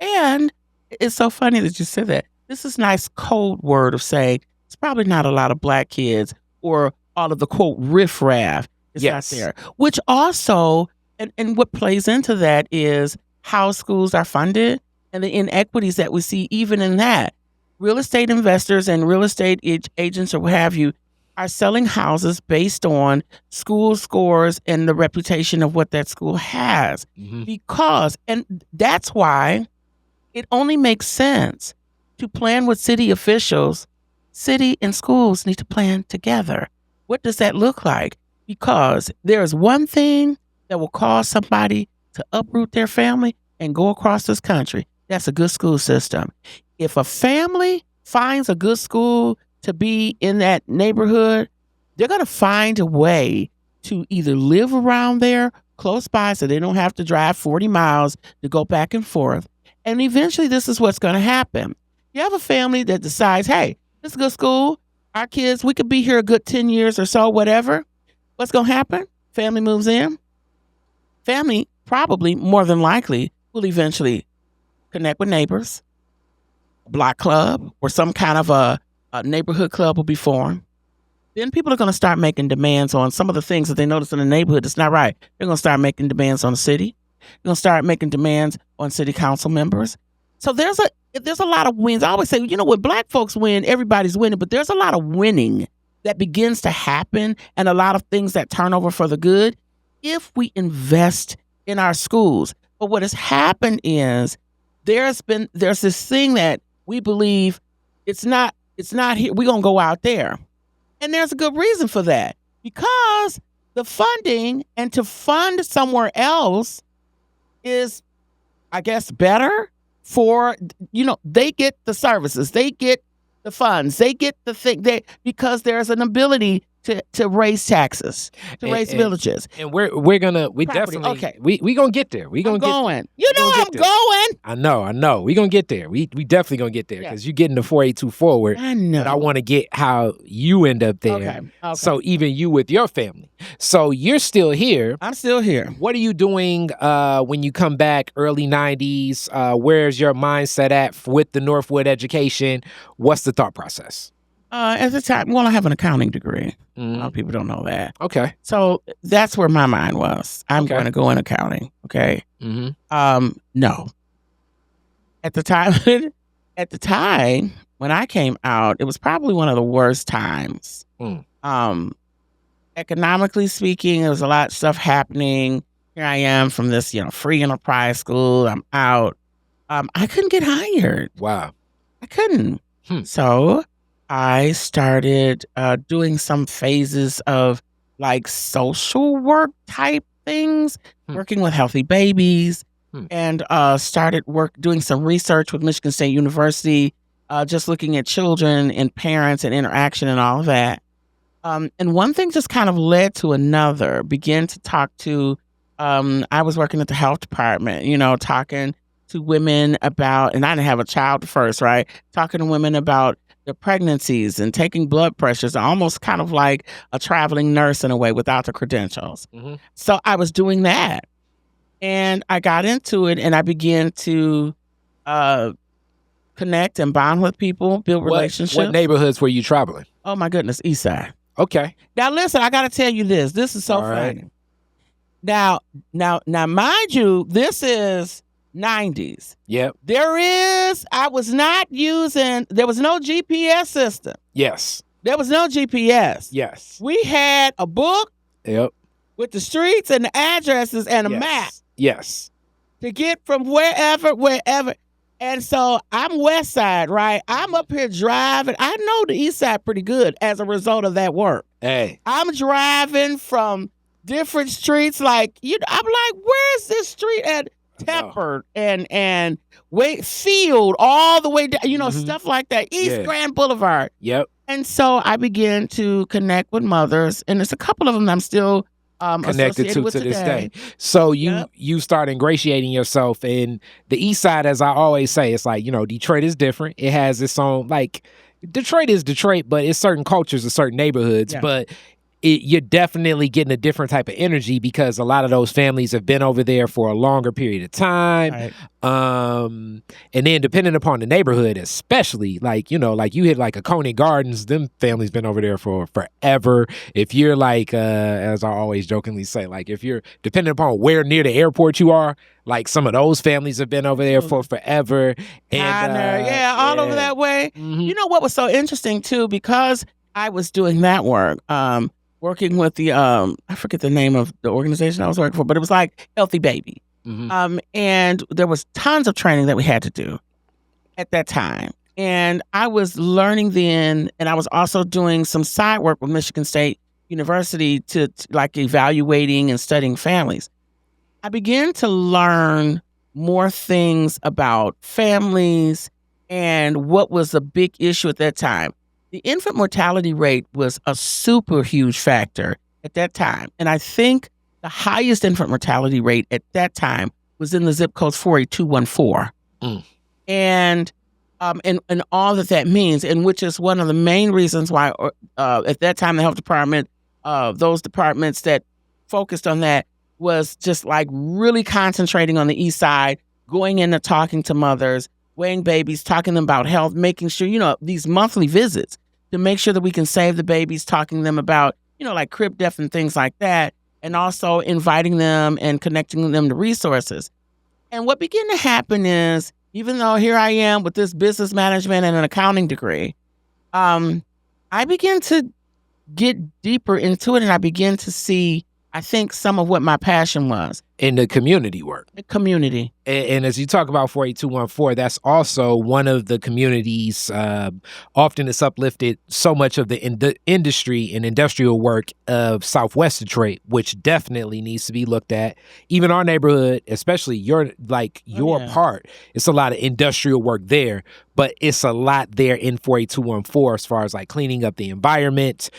S3: And it's so funny that you said that. This is nice code word of saying it's probably not a lot of black kids or all of the quote riffraff is not there. Which also, and what plays into that is how schools are funded and the inequities that we see even in that. Real estate investors and real estate agents or what have you are selling houses based on school scores and the reputation of what that school has. Because, and that's why it only makes sense to plan with city officials. City and schools need to plan together. What does that look like? Because there is one thing that will cause somebody to uproot their family and go across this country. That's a good school system. If a family finds a good school to be in that neighborhood, they're going to find a way to either live around there close by so they don't have to drive 40 miles to go back and forth. And eventually this is what's going to happen. You have a family that decides, hey, this is a good school. Our kids, we could be here a good 10 years or so, whatever. What's going to happen? Family moves in. Family probably, more than likely, will eventually connect with neighbors, a block club, or some kind of a neighborhood club will be formed. Then people are going to start making demands on some of the things that they notice in the neighborhood that's not right. They're going to start making demands on the city. They're going to start making demands on city council members. So there's a lot of wins. I always say, when black folks win, everybody's winning, but there's a lot of winning that begins to happen and a lot of things that turn over for the good if we invest in our schools. But what has happened is there's this thing that we believe it's not here. We're going to go out there. And there's a good reason for that because the funding and to fund somewhere else is, I guess, better for, they get the services, they get the funds, they get the thing because there's an ability to raise taxes, to raise villages.
S2: And we definitely, okay. We gonna get there. I'm
S3: going. I'm going.
S2: I know. We gonna get there. We definitely gonna get there because you're getting the 482 forward.
S3: I know.
S2: But I want to get how you end up there. Okay. So even you with your family. So you're still here.
S3: I'm still here.
S2: What are you doing when you come back early 90s? Where's your mindset at with the Northwood education? What's the thought process?
S3: At the time, I have an accounting degree. A lot of people don't know that.
S2: Okay.
S3: So that's where my mind was. I'm going to go in accounting. Okay. No. At the time when I came out, it was probably one of the worst times. Economically speaking, there was a lot of stuff happening. Here I am from this, free enterprise school. I'm out. I couldn't get hired.
S2: Wow.
S3: I couldn't. So I started doing some phases of like social work type things, working with healthy babies, and started doing some research with Michigan State University, just looking at children and parents and interaction and all of that. And one thing just kind of led to another. Began to talk to, I was working at the health department, talking to women about, and I didn't have a child first, right? Talking to women about their pregnancies and taking blood pressures, almost kind of like a traveling nurse in a way without the credentials. So I was doing that. And I got into it and I began to connect and bond with people, build relationships.
S2: What neighborhoods were you traveling?
S3: Oh my goodness, East Side.
S2: Okay.
S3: Now listen, I got to tell you this. This is so funny. Now, mind you, this is 90s.
S2: Yep.
S3: There was no GPS system.
S2: Yes.
S3: There was no GPS.
S2: Yes.
S3: We had a book
S2: Yep.
S3: with the streets and the addresses and a
S2: Yes.
S3: map
S2: Yes.
S3: to get from wherever. And so I'm West Side, right? I'm up here driving. I know the East Side pretty good as a result of that work.
S2: Hey.
S3: I'm driving from different streets, like, I'm like, where's this street at Tepper and Field, all the way down, stuff like that. East Grand Boulevard.
S2: Yep.
S3: And so I began to connect with mothers, and there's a couple of them I'm still
S2: connected to
S3: with
S2: this
S3: today.
S2: day. So you start ingratiating yourself in the East Side, as I always say. It's like, Detroit is different. It has its own, like, Detroit is Detroit, but it's certain cultures or certain neighborhoods.
S3: Yeah.
S2: But you're definitely getting a different type of energy because a lot of those families have been over there for a longer period of time.
S3: Right.
S2: And then depending upon the neighborhood, especially, like, like you hit like a Coney Gardens, them families been over there for forever. If you're like, as I always jokingly say, like, if you're depending upon where near the airport you are, like some of those families have been over there for forever. And
S3: all over that way.
S2: Mm-hmm.
S3: You know what was so interesting too, because I was doing that work, working with the I forget the name of the organization I was working for, but it was like Healthy Baby.
S2: Mm-hmm.
S3: And there was tons of training that we had to do at that time. And I was learning then, and I was also doing some side work with Michigan State University to like evaluating and studying families. I began to learn more things about families and what was a big issue at that time. The infant mortality rate was a super huge factor at that time. And I think the highest infant mortality rate at that time was in the zip code 48214. And all that means, and which is one of the main reasons why at that time the health department, those departments that focused on that was just like really concentrating on the East Side, going in and talking to mothers, weighing babies, talking to them about health, making sure, these monthly visits to make sure that we can save the babies, talking to them about, like crib death and things like that, and also inviting them and connecting them to resources. And what began to happen is, even though here I am with this business management and an accounting degree, I began to get deeper into it, and I began to see, I think, some of what my passion was.
S2: In the community work.
S3: The community.
S2: And as you talk about 48214, that's also one of the communities, often it's uplifted so much of the industry and industrial work of Southwest Detroit, which definitely needs to be looked at. Even our neighborhood, especially your part, it's a lot of industrial work there, but it's a lot there in 48214 as far as like cleaning up the environment.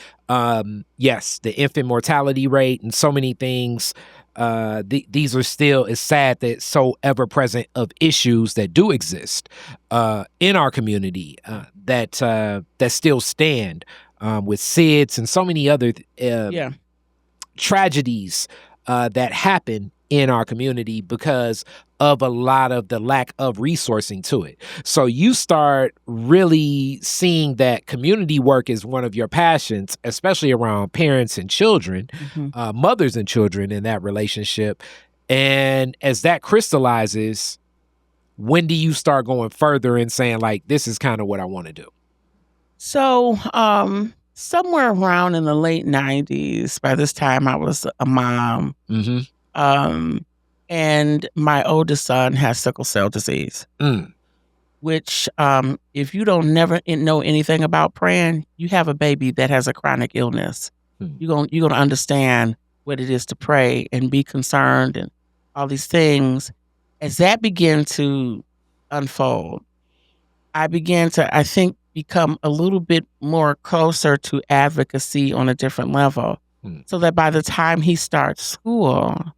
S2: Yes, the infant mortality rate and so many things. These are still, it's sad that so ever present of issues that do exist in our community that still stand with SIDS and so many other tragedies that happen in our community because of a lot of the lack of resourcing to it. So you start really seeing that community work is one of your passions, especially around parents and children, mothers and children in that relationship. And as that crystallizes, when do you start going further and saying, like, this is kind of what I want to do?
S3: So somewhere around in the late 90s, by this time I was a mom. And my oldest son has sickle cell disease, which if you don't never know anything about praying, you have a baby that has a chronic illness. You're gonna understand what it is to pray and be concerned and all these things. As that began to unfold, I began to, I think, become a little bit more closer to advocacy on a different level. So that by the time he starts school,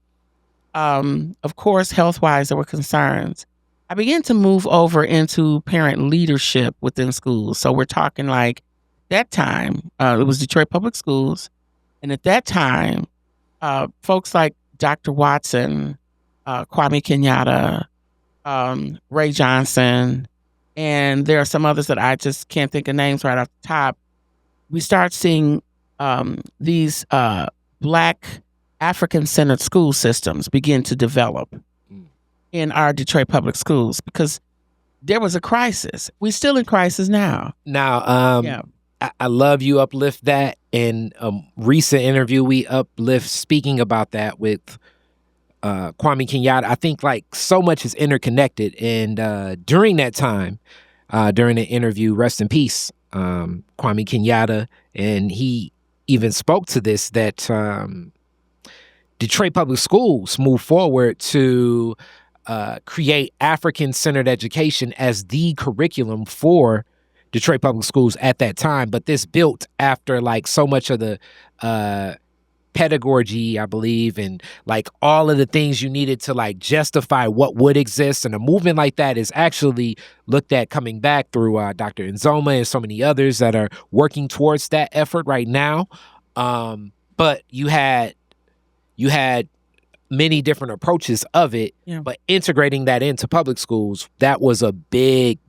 S3: of course, health-wise, there were concerns. I began to move over into parent leadership within schools. So we're talking like that time, it was Detroit Public Schools. And at that time, folks like Dr. Watson, Kwame Kenyatta, Ray Johnson, and there are some others that I just can't think of names right off the top. We start seeing these Black African-centered school systems begin to develop in our Detroit public schools because there was a crisis. We're still in crisis now.
S2: Now, I love you uplift that. In a recent interview, we uplift speaking about that with Kwame Kenyatta. I think like so much is interconnected. And during that time, during the interview, rest in peace, Kwame Kenyatta, and he even spoke to this, that Detroit Public Schools moved forward to create African-centered education as the curriculum for Detroit Public Schools at that time. But this built after like so much of the pedagogy, I believe, and like all of the things you needed to like justify what would exist. And a movement like that is actually looked at coming back through Dr. Nzoma and so many others that are working towards that effort right now. But you had many different approaches of it, but integrating that into public schools, that was a big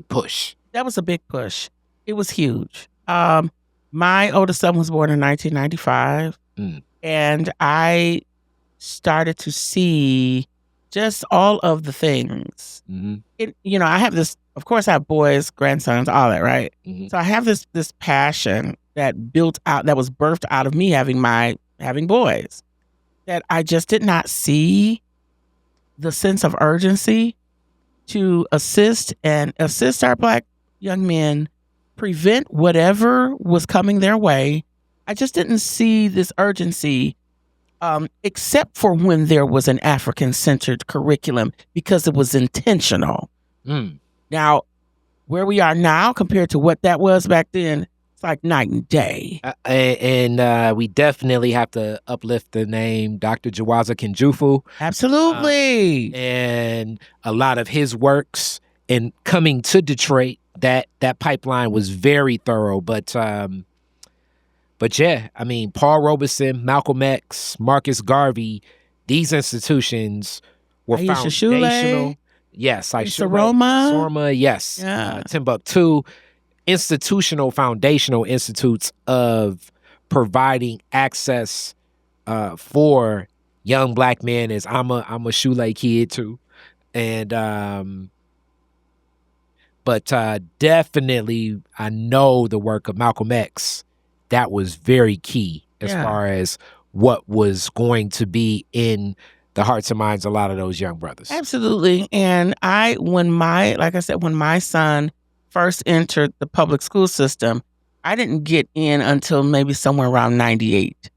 S2: push.
S3: That was a big push. It was huge. My oldest son was born in 1995, and I started to see just all of the things. I have this, of course, I have boys, grandsons, all that, right? So I have this passion that built out, that was birthed out of me having boys, that I just did not see the sense of urgency to assist our Black young men, prevent whatever was coming their way. I just didn't see this urgency, except for when there was an African-centered curriculum, because it was intentional. Now, where we are now compared to what that was back then, it's like night and day.
S2: And we definitely have to uplift the name Dr. Jawanza Kunjufu.
S3: Absolutely.
S2: And a lot of his works, and coming to Detroit, that pipeline was very thorough. But yeah, I mean, Paul Robeson, Malcolm X, Marcus Garvey, these institutions were
S3: Aisha
S2: foundational.
S3: Shule.
S2: Yes,
S3: Soroma.
S2: Yes.
S3: Yeah.
S2: Timbuktu. Foundational institutes of providing access for young Black men. As I'm a Shule kid too, and but definitely I know the work of Malcolm X, that was very key as far as what was going to be in the hearts and minds of a lot of those young brothers.
S3: Absolutely. And when my son first entered the public school system, I didn't get in until maybe somewhere around 98,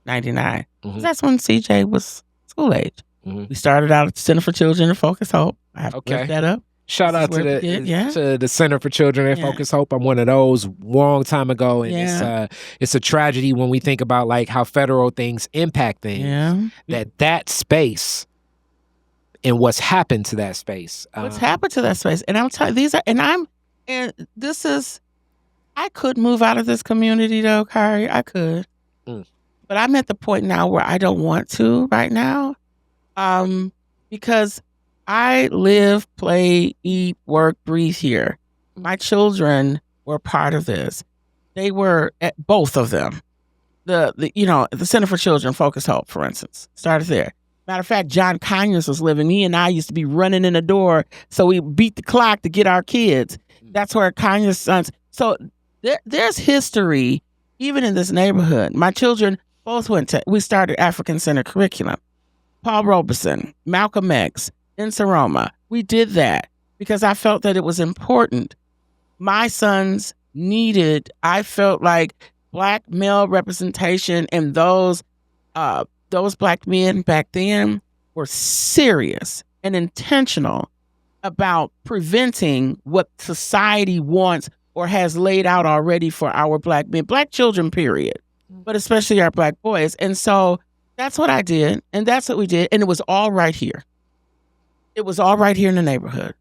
S3: 99. That's when CJ was school age. We started out at the Center for Children and Focus Hope. I have to look that up.
S2: Shout out to the Center for Children and Focus Hope. I'm one of those long time ago. And it's a tragedy when we think about like how federal things impact things. That space and what's happened to that space.
S3: What's happened to that space. And I'll tell you, I could move out of this community though, Khary. I could. But I'm at the point now where I don't want to right now. Because I live, play, eat, work, breathe here. My children were part of this. They were at both of them. The Center for Children Focus Hope, for instance, started there. Matter of fact, John Conyers was living. He and I used to be running in the door, so we beat the clock to get our kids. That's where Conyers' sons. So there's history even in this neighborhood. My children both we started African-centered curriculum. Paul Robeson, Malcolm X, Soroma. We did that because I felt that it was important. My sons I felt like Black male representation, and those Black men back then were serious and intentional about preventing what society wants or has laid out already for our Black men, Black children, period, but especially our Black boys. And so that's what I did, and that's what we did, and it was all right here. It was all right here in the neighborhood.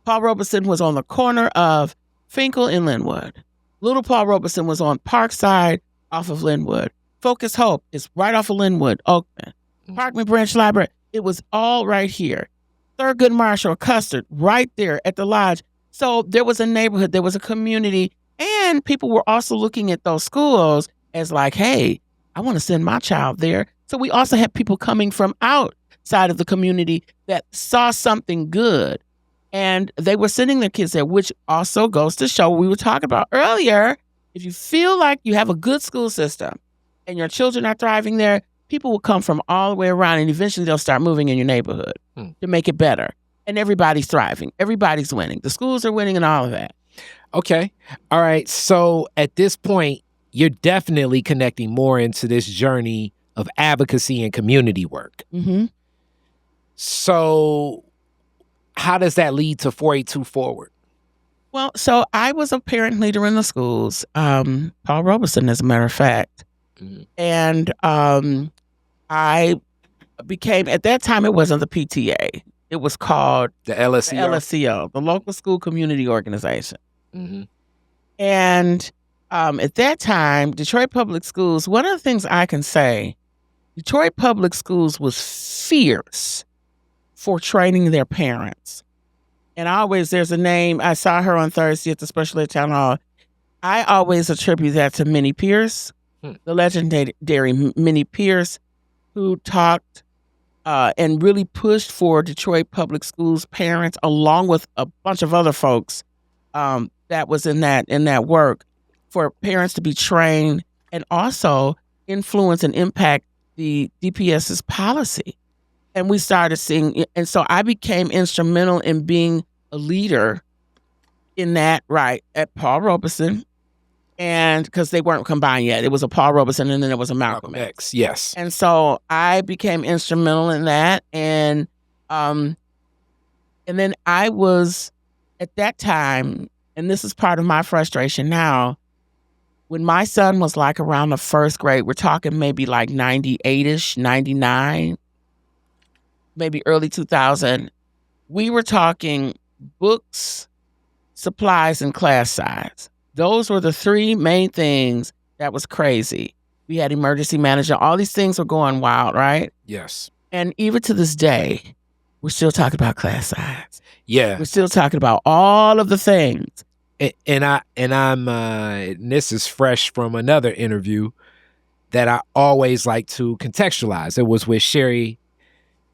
S3: Paul Robeson was on the corner of Fenkell and Linwood. Little Paul Robeson was on Parkside off of Linwood. Focus Hope is right off of Linwood, Oakman. Parkman Branch Library, it was all right here. Thurgood Marshall, Custard, right there at the lodge. So there was a neighborhood, there was a community, and people were also looking at those schools as like, hey, I want to send my child there. So we also had people coming from outside of the community that saw something good, and they were sending their kids there, which also goes to show what we were talking about earlier, If you feel like you have a good school system and your children are thriving there, people will come from all the way around, and eventually they'll start moving in your neighborhood to make it better. And everybody's thriving. Everybody's winning. The schools are winning and all of that.
S2: Okay. All right. So at this point, you're definitely connecting more into this journey of advocacy and community work.
S3: Mm-hmm.
S2: So how does that lead to 482 Forward?
S3: Well, so I was a parent leader in the schools, Paul Robeson, as a matter of fact. Mm-hmm. And I became, at that time, it wasn't the PTA. It was called
S2: the LSCO,
S3: the Local School Community Organization.
S2: Mm-hmm.
S3: And at that time, Detroit Public Schools, one of the things I can say, Detroit Public Schools was fierce for training their parents. And there's a name, I saw her on Thursday at the Special Ed Town Hall. I always attribute that to Minnie Pierce, the legendary Minnie Pierce, who talked and really pushed for Detroit Public Schools parents, along with a bunch of other folks that was in that work, for parents to be trained and also influence and impact the DPS's policy. And we started seeing, and so I became instrumental in being a leader in that, right, at Paul Robeson. And because they weren't combined yet, it was a Paul Robeson and then it was a Malcolm X.
S2: Yes.
S3: And so I became instrumental in that. And then I was, at that time, and this is part of my frustration now, when my son was like around the first grade, we're talking maybe like 98-ish, 99, maybe early 2000, we were talking books, supplies, and class size. Those were the three main things that was crazy. We had emergency manager. All these things were going wild, right?
S2: Yes.
S3: And even to this day, we're still talking about class size.
S2: Yeah.
S3: We're still talking about all of the things.
S2: And this is fresh from another interview that I always like to contextualize. It was with Sherry.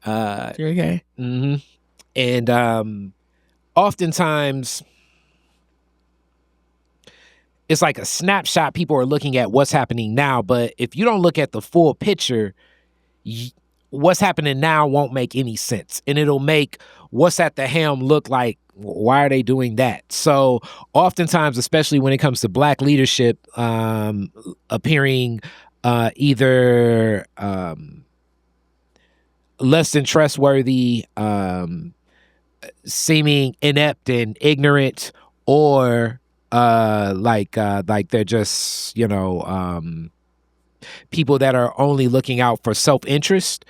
S3: Sherry Gay.
S2: Mm-hmm. And oftentimes it's like a snapshot. People are looking at what's happening now, but if you don't look at the full picture, what's happening now won't make any sense. And it'll make what's at the helm look like, why are they doing that? So oftentimes, especially when it comes to Black leadership appearing either less than trustworthy, seeming inept and ignorant, or like they're just, people that are only looking out for self-interest,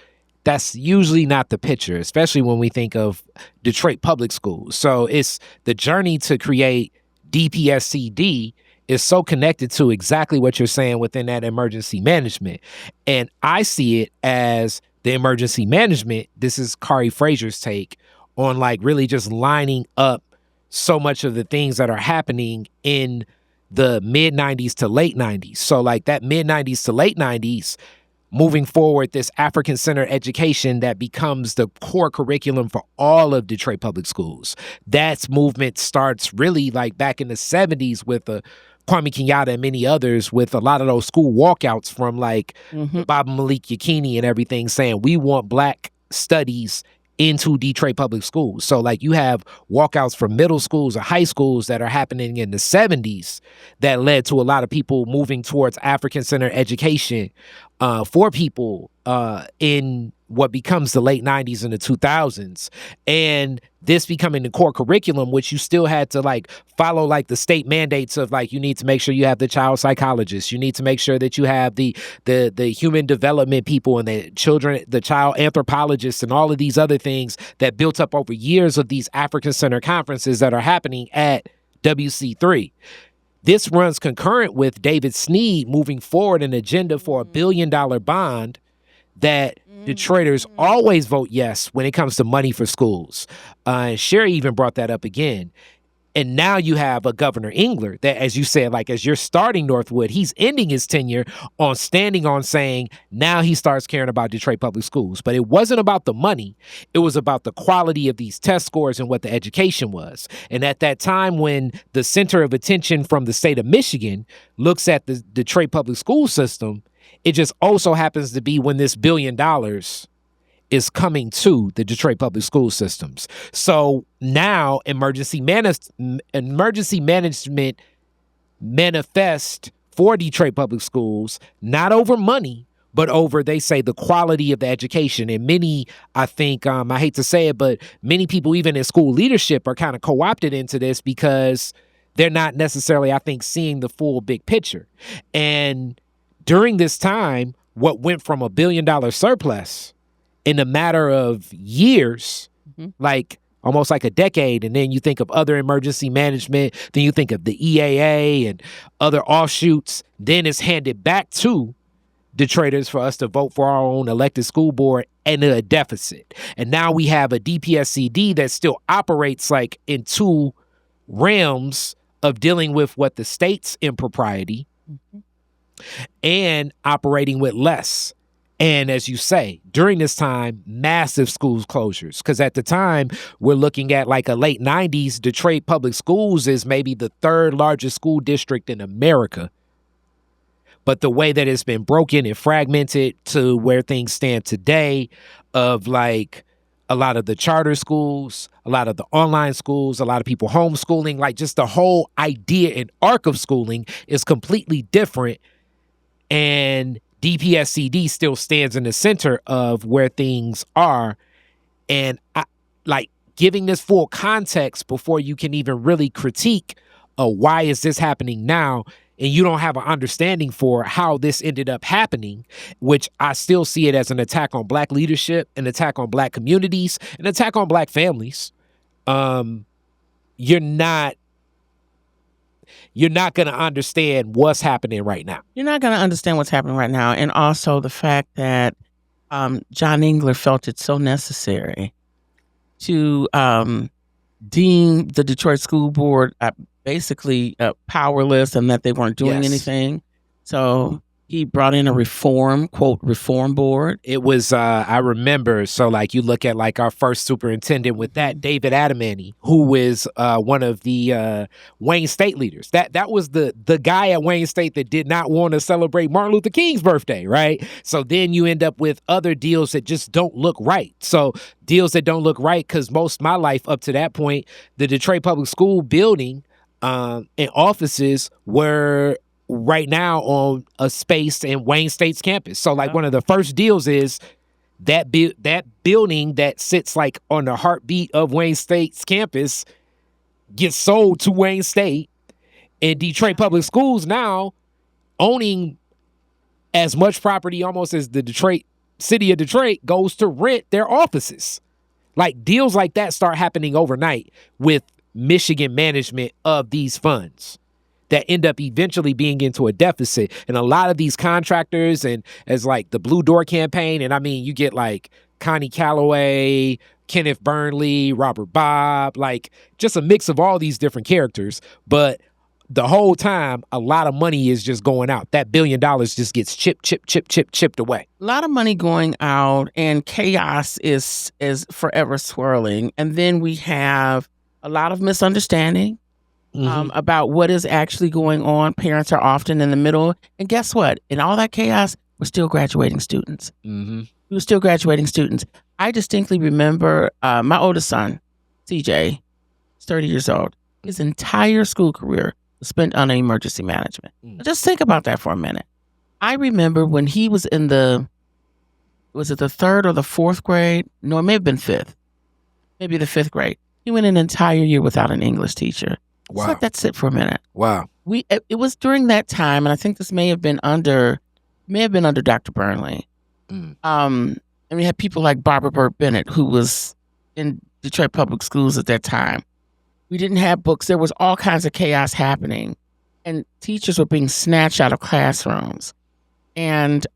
S2: that's usually not the picture, especially when we think of Detroit Public Schools. So it's the journey to create DPSCD is so connected to exactly what you're saying within that emergency management. And I see it as the emergency management. This is Khary Frazier's take on like really just lining up so much of the things that are happening in the mid 90s to late 90s. So like that mid 90s to late 90s, moving forward, this African-centered education that becomes the core curriculum for all of Detroit Public Schools. That movement starts really like back in the 70s with Kwame Kenyatta and many others, with a lot of those school walkouts from like Baba Malik Yakini and everything, saying we want Black studies into Detroit Public Schools. So like you have walkouts from middle schools or high schools that are happening in the 70s that led to a lot of people moving towards African-centered education for people in what becomes the late 90s and the 2000s. And this becoming the core curriculum, which you still had to like follow like the state mandates of like, you need to make sure you have the child psychologist. You need to make sure that you have the human development people and the child anthropologists and all of these other things that built up over years of these African Center conferences that are happening at WC3. This runs concurrent with David Snead moving forward an agenda for $1 billion bond that Detroiters always vote yes when it comes to money for schools. Sherry even brought that up again. And now you have a Governor Engler that, as you said, like as you're starting Northwood, he's ending his tenure on standing on saying now he starts caring about Detroit public schools. But it wasn't about the money. It was about the quality of these test scores and what the education was. And at that time when the center of attention from the state of Michigan looks at the Detroit public school system, it just also happens to be when this $1 billion is coming to the Detroit public school systems. So now emergency management manifest for Detroit public schools, not over money, but over, they say, the quality of the education. And many, I think, I hate to say it, but many people, even in school leadership, are kind of co-opted into this because they're not necessarily, I think, seeing the full big picture. And during this time, what went from $1 billion surplus in a matter of years, like almost like a decade, and then you think of other emergency management, then you think of the EAA and other offshoots, then it's handed back to Detroiters for us to vote for our own elected school board and a deficit. And now we have a DPSCD that still operates like in two realms of dealing with what the state's impropriety and operating with less. And as you say, during this time, massive schools closures. Because at the time, we're looking at like a late 90s, Detroit Public Schools is maybe the third largest school district in America. But the way that it's been broken and fragmented to where things stand today, of like a lot of the charter schools, a lot of the online schools, a lot of people homeschooling, like just the whole idea and arc of schooling is completely different. And DPSCD still stands in the center of where things are. And I, like giving this full context before you can even really critique why is this happening now, and you don't have an understanding for how this ended up happening, which I still see it as an attack on Black leadership, an attack on Black communities, an attack on Black families. You're not going to understand what's happening right now.
S3: You're not going to understand what's happening right now. And also the fact that John Engler felt it so necessary to deem the Detroit School Board basically powerless and that they weren't doing anything. So he brought in a quote, reform board.
S2: It was, I remember, so like you look at like our first superintendent with that, David Adamany, who is one of the Wayne State leaders. That was the guy at Wayne State that did not want to celebrate Martin Luther King's birthday, right? So then you end up with other deals that just don't look right. So deals that don't look right, because most of my life up to that point, the Detroit Public School building and offices were right now on a space in Wayne State's campus. So like one of the first deals is that building that sits like on the heartbeat of Wayne State's campus gets sold to Wayne State, and Detroit Public Schools now owning as much property almost as the city of Detroit goes to rent their offices. Like deals like that start happening overnight with Michigan management of these funds that end up eventually being into a deficit. And a lot of these contractors, and as like the Blue Door campaign, and I mean, you get like Connie Calloway, Kenneth Burnley, Robert Bobb, like just a mix of all these different characters. But the whole time, a lot of money is just going out. That $1 billion just gets chipped away.
S3: A lot of money going out, and chaos is forever swirling. And then we have a lot of misunderstanding about what is actually going on. Parents are often in the middle. And guess what? In all that chaos, we're still graduating students. We're still graduating students. I distinctly remember my oldest son, CJ, is 30 years old. His entire school career was spent on emergency management. Just think about that for a minute. I remember when he was in was it the third or the fourth grade? No, it may have been fifth. Maybe the fifth grade. He went an entire year without an English teacher.
S2: Wow.
S3: Just let that sit for a minute.
S2: Wow.
S3: It was during that time, and I think this may have been under Dr. Burnley. And we had people like Barbara Burt Bennett, who was in Detroit Public Schools at that time. We didn't have books. There was all kinds of chaos happening, and teachers were being snatched out of classrooms. And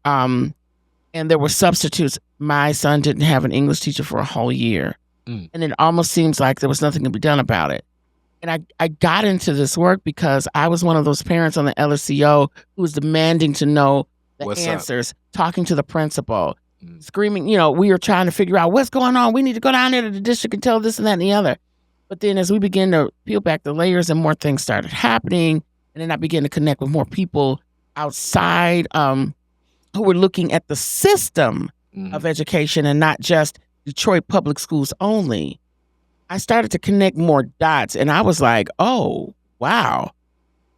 S3: there were substitutes. My son didn't have an English teacher for a whole year. And it almost seems like there was nothing to be done about it. And I got into this work because I was one of those parents on the LSCO who was demanding to know the
S2: What's
S3: answers, talking to the principal, screaming, we were trying to figure out what's going on. We need to go down there to the district and tell this and that and the other. But then as we began to peel back the layers and more things started happening, and then I began to connect with more people outside who were looking at the system of education and not just Detroit public schools only, I started to connect more dots. And I was like, oh, wow,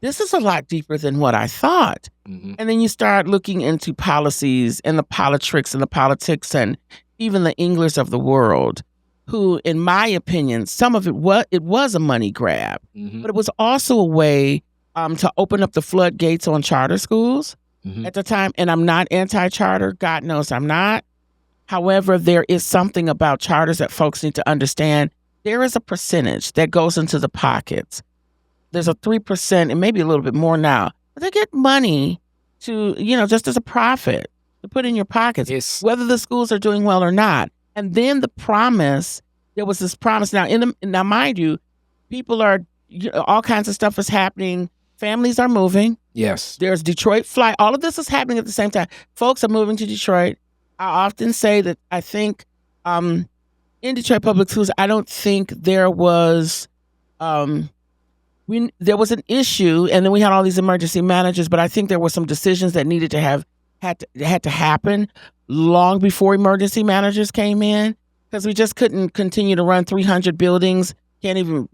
S3: this is a lot deeper than what I thought. And then you start looking into policies and the politricks and the politics and even the English of the world, who, in my opinion, some of it was a money grab, but it was also a way to open up the floodgates on charter schools at the time. And I'm not anti-charter. God knows I'm not. However, there is something about charters that folks need to understand. There is a percentage that goes into the pockets. There's a 3% and maybe a little bit more now. But they get money to, just as a profit to put in your pockets, whether the schools are doing well or not. And then there was this promise. Now, mind you, people are, all kinds of stuff is happening. Families are moving.
S2: Yes.
S3: There's Detroit flight. All of this is happening at the same time. Folks are moving to Detroit. I often say that I think in Detroit public schools, I don't think there was there was an issue, and then we had all these emergency managers, but I think there were some decisions that needed to had to happen long before emergency managers came in, because we just couldn't continue to run 300 buildings. Can't even,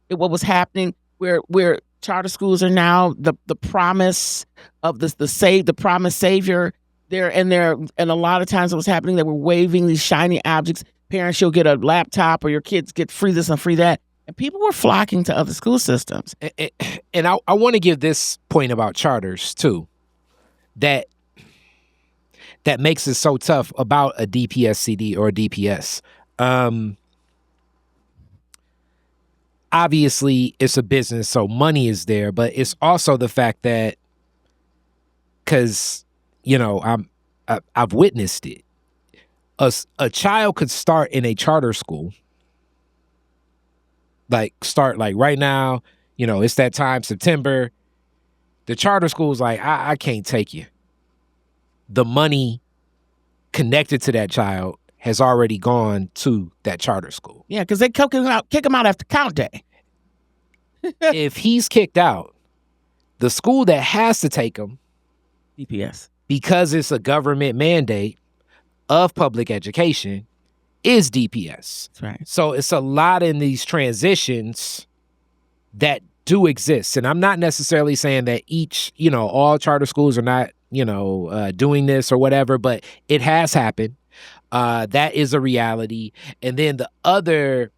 S3: what was happening where charter schools are now the promise of the promised savior. And a lot of times what was happening, they were waving these shiny objects. Parents, you'll get a laptop, or your kids get free this and free that. And people were flocking to other school systems.
S2: And I want to give this point about charters too, that makes it so tough about a DPSCD or a DPS. Obviously, it's a business, so money is there, but it's also the fact that, because I've witnessed it. A child could start in a charter school, start right now. It's that time, September. The charter school's like, I can't take you. The money connected to that child has already gone to that charter school.
S3: Yeah, because they kick him out after count day.
S2: If he's kicked out, the school that has to take him,
S3: DPS,
S2: because it's a government mandate of public education, is DPS.
S3: That's right.
S2: So it's a lot in these transitions that do exist. And I'm not necessarily saying that all charter schools are not, doing this or whatever, but it has happened. That is a reality. And then the other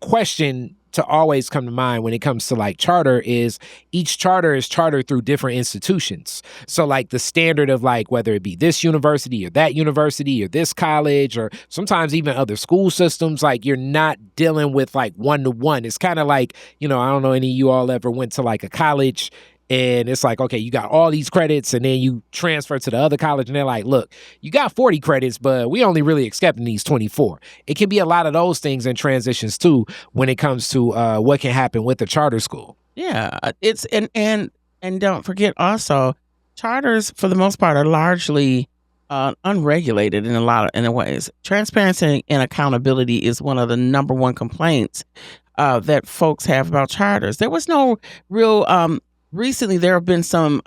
S2: question to always come to mind when it comes to charter is each charter is chartered through different institutions. So the standard of whether it be this university or that university or this college or sometimes even other school systems, you're not dealing with one-to-one. It's kind of I don't know any of you all ever went to a college and it's okay, you got all these credits and then you transfer to the other college and they're like, look, you got 40 credits, but we only really accepting these 24. It can be a lot of those things and transitions too when it comes to what can happen with a charter school.
S3: Yeah, it's and don't forget also, charters for the most part are largely unregulated in a lot of ways. Transparency and accountability is one of the number one complaints that folks have about charters. There was no real recently, there have been some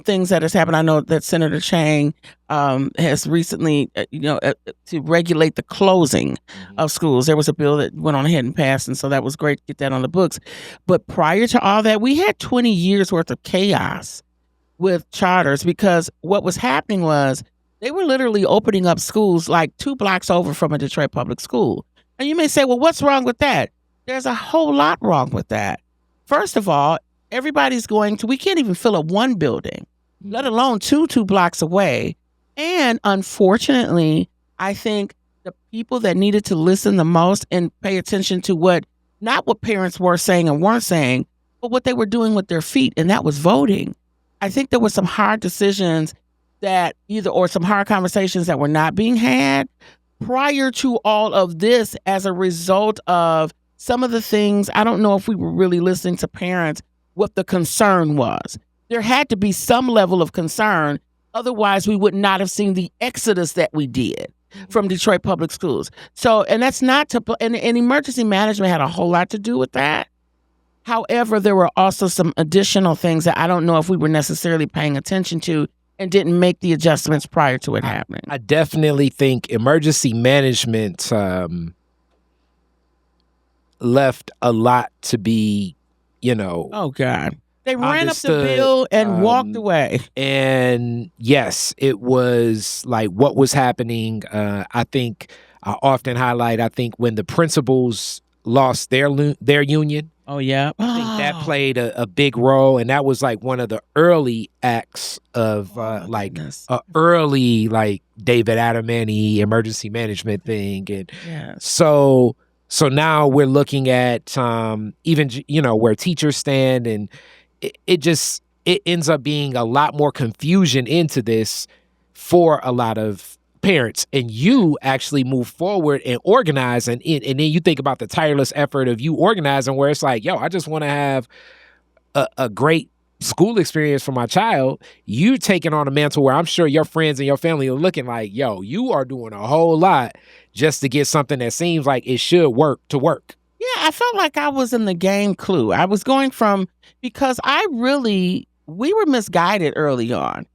S3: things that has happened. I know that Senator Chang has recently, to regulate the closing of schools. There was a bill that went on ahead and passed, and so that was great to get that on the books. But prior to all that, we had 20 years worth of chaos with charters, because what was happening was they were literally opening up schools 2 blocks over from a Detroit public school. And you may say, well, what's wrong with that? There's a whole lot wrong with that. First of all, we can't even fill up one building, let alone two blocks away. And unfortunately, I think the people that needed to listen the most and pay attention to not what parents were saying and weren't saying, but what they were doing with their feet, and that was voting. I think there were some hard decisions or some hard conversations that were not being had prior to all of this as a result of some of the things, I don't know if we were really listening to parents, what the concern was. There had to be some level of concern. Otherwise, we would not have seen the exodus that we did from Detroit Public Schools. So, and that's not to, and emergency management had a whole lot to do with that. However, there were also some additional things that I don't know if we were necessarily paying attention to and didn't make the adjustments prior to it happening.
S2: I definitely think emergency management left a lot to be,
S3: Oh, God. They ran up the
S2: understood,
S3: bill and walked away.
S2: And yes, it was like what was happening. I think I often highlight, when the principals lost their union,
S3: Oh, yeah.
S2: I think that played a big role. And that was like one of the early acts of
S3: goodness.
S2: early David Adamany emergency management thing. And
S3: Yes.
S2: so now we're looking at even, where teachers stand, and it ends up being a lot more confusion into this for a lot of parents. And you actually move forward and organize, and then you think about the tireless effort of you organizing, where it's like, yo, I just want to have a great school experience for my child. You taking on a mantle where I'm sure your friends and your family are looking like, yo, you are doing a whole lot just to get something that seems like it should work to work.
S3: Yeah, I felt like I was in the game Clue. I was going from, because we were misguided early on.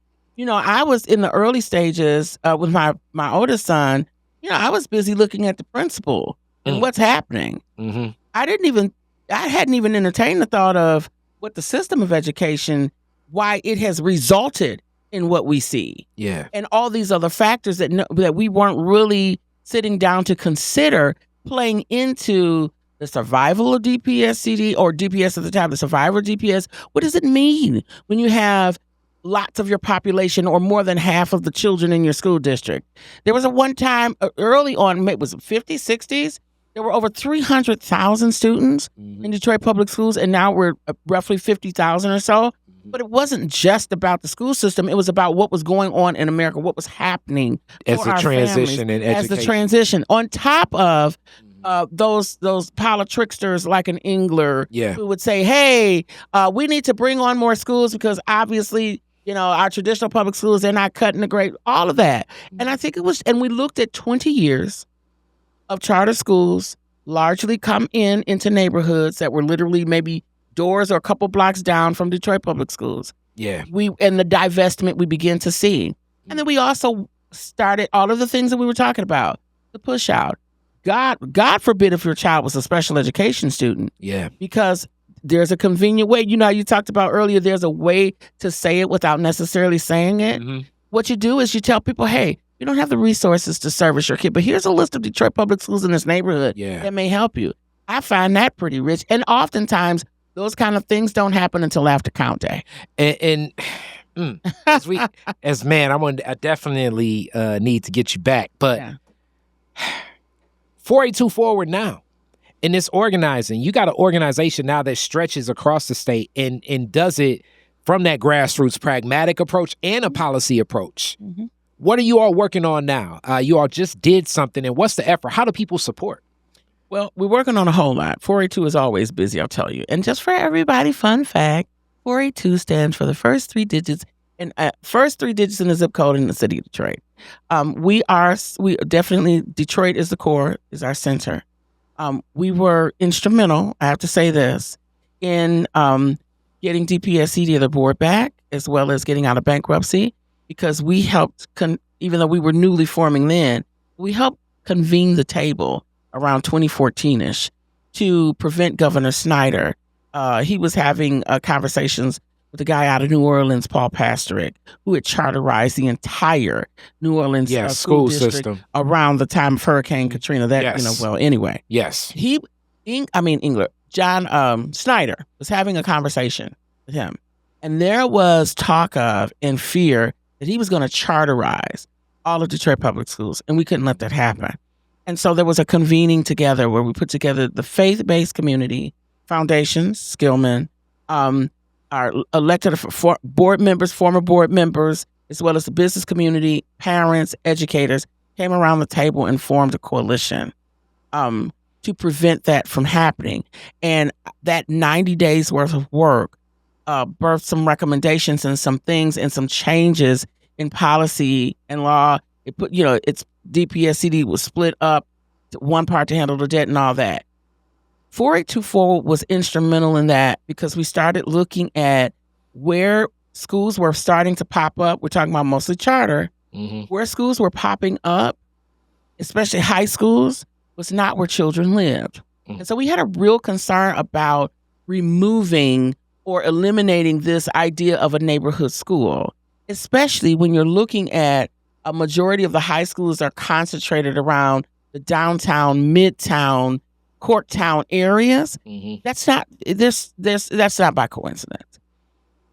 S3: I was in the early stages with my oldest son. I was busy looking at the principal and what's happening.
S2: Mm-hmm.
S3: I hadn't even entertained the thought of what the system of education, why it has resulted in what we see.
S2: Yeah.
S3: And all these other factors that we weren't really sitting down to consider playing into the survival of DPSCD, or DPS at the time, the survivor of DPS. What does it mean when you have lots of your population or more than half of the children in your school district? There was a one time early on, it was 50s, 60s, there were over 300,000 students in Detroit Public Schools, and now we're roughly 50,000 or so. But it wasn't just about the school system. It was about what was going on in America, what was happening
S2: as
S3: for
S2: a
S3: our
S2: transition
S3: families,
S2: in education.
S3: as the transition. On top of those pile of tricksters like an Engler who would say, hey, we need to bring on more schools because obviously, our traditional public schools, they're not cutting the great, all of that. And I think and we looked at 20 years of charter schools largely come into neighborhoods that were literally maybe doors or a couple blocks down from Detroit Public Schools.
S2: Yeah.
S3: And the divestment we begin to see. And then we also started all of the things that we were talking about, the push out. God forbid if your child was a special education student.
S2: Yeah.
S3: Because there's a convenient way. You talked about earlier, there's a way to say it without necessarily saying it.
S2: Mm-hmm.
S3: What you do is you tell people, hey, you don't have the resources to service your kid, but here's a list of Detroit Public Schools in this neighborhood that may help you. I find that pretty rich. And oftentimes, those kind of things don't happen until after count day.
S2: And I definitely need to get you back. But 482 Forward now. In this organizing, you got an organization now that stretches across the state and does it from that grassroots pragmatic approach and a policy approach. Mm-hmm. What are you all working on now? You all just did something, and what's the effort? How do people support?
S3: Well, we're working on a whole lot. 482 is always busy, I'll tell you. And just for everybody, fun fact, 482 stands for the first three digits in the zip code in the city of Detroit. We definitely, Detroit is the core, is our center. We were instrumental, I have to say this, in getting DPSCD, the board back, as well as getting out of bankruptcy, because we helped, even though we were newly forming then, we helped convene the table around 2014-ish to prevent Governor Snyder. He was having conversations with a guy out of New Orleans, Paul Pastorik, who had charterized the entire New Orleans school district system around the time of Hurricane Katrina. Anyway.
S2: Yes.
S3: John Snyder was having a conversation with him. And there was talk of, and fear, that he was going to charterize all of Detroit Public Schools, and we couldn't let that happen. And so there was a convening together where we put together the faith-based community, foundations, skillmen, our elected board members, former board members, as well as the business community, parents, educators, came around the table and formed a coalition. to prevent that from happening. And that 90 days worth of work birthed some recommendations and some things and some changes in policy and law. It put, it's DPSCD was split up, one part to handle the debt and all that. 4824 was instrumental in that because we started looking at where schools were starting to pop up. We're talking about mostly charter. Where schools were popping up, especially high schools, was not where children lived. And so we had a real concern about removing or eliminating this idea of a neighborhood school, especially when you're looking at a majority of the high schools are concentrated around the downtown, midtown, Courttown areas. That's not that's not by coincidence.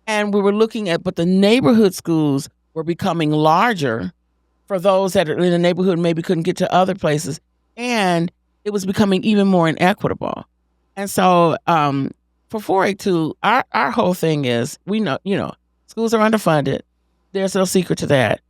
S3: And we were looking at, but the neighborhood schools were becoming larger for those that are in the neighborhood maybe couldn't get to other places, and it was becoming even more inequitable. And so for 482, our whole thing is, we know, schools are underfunded. There's no secret to that.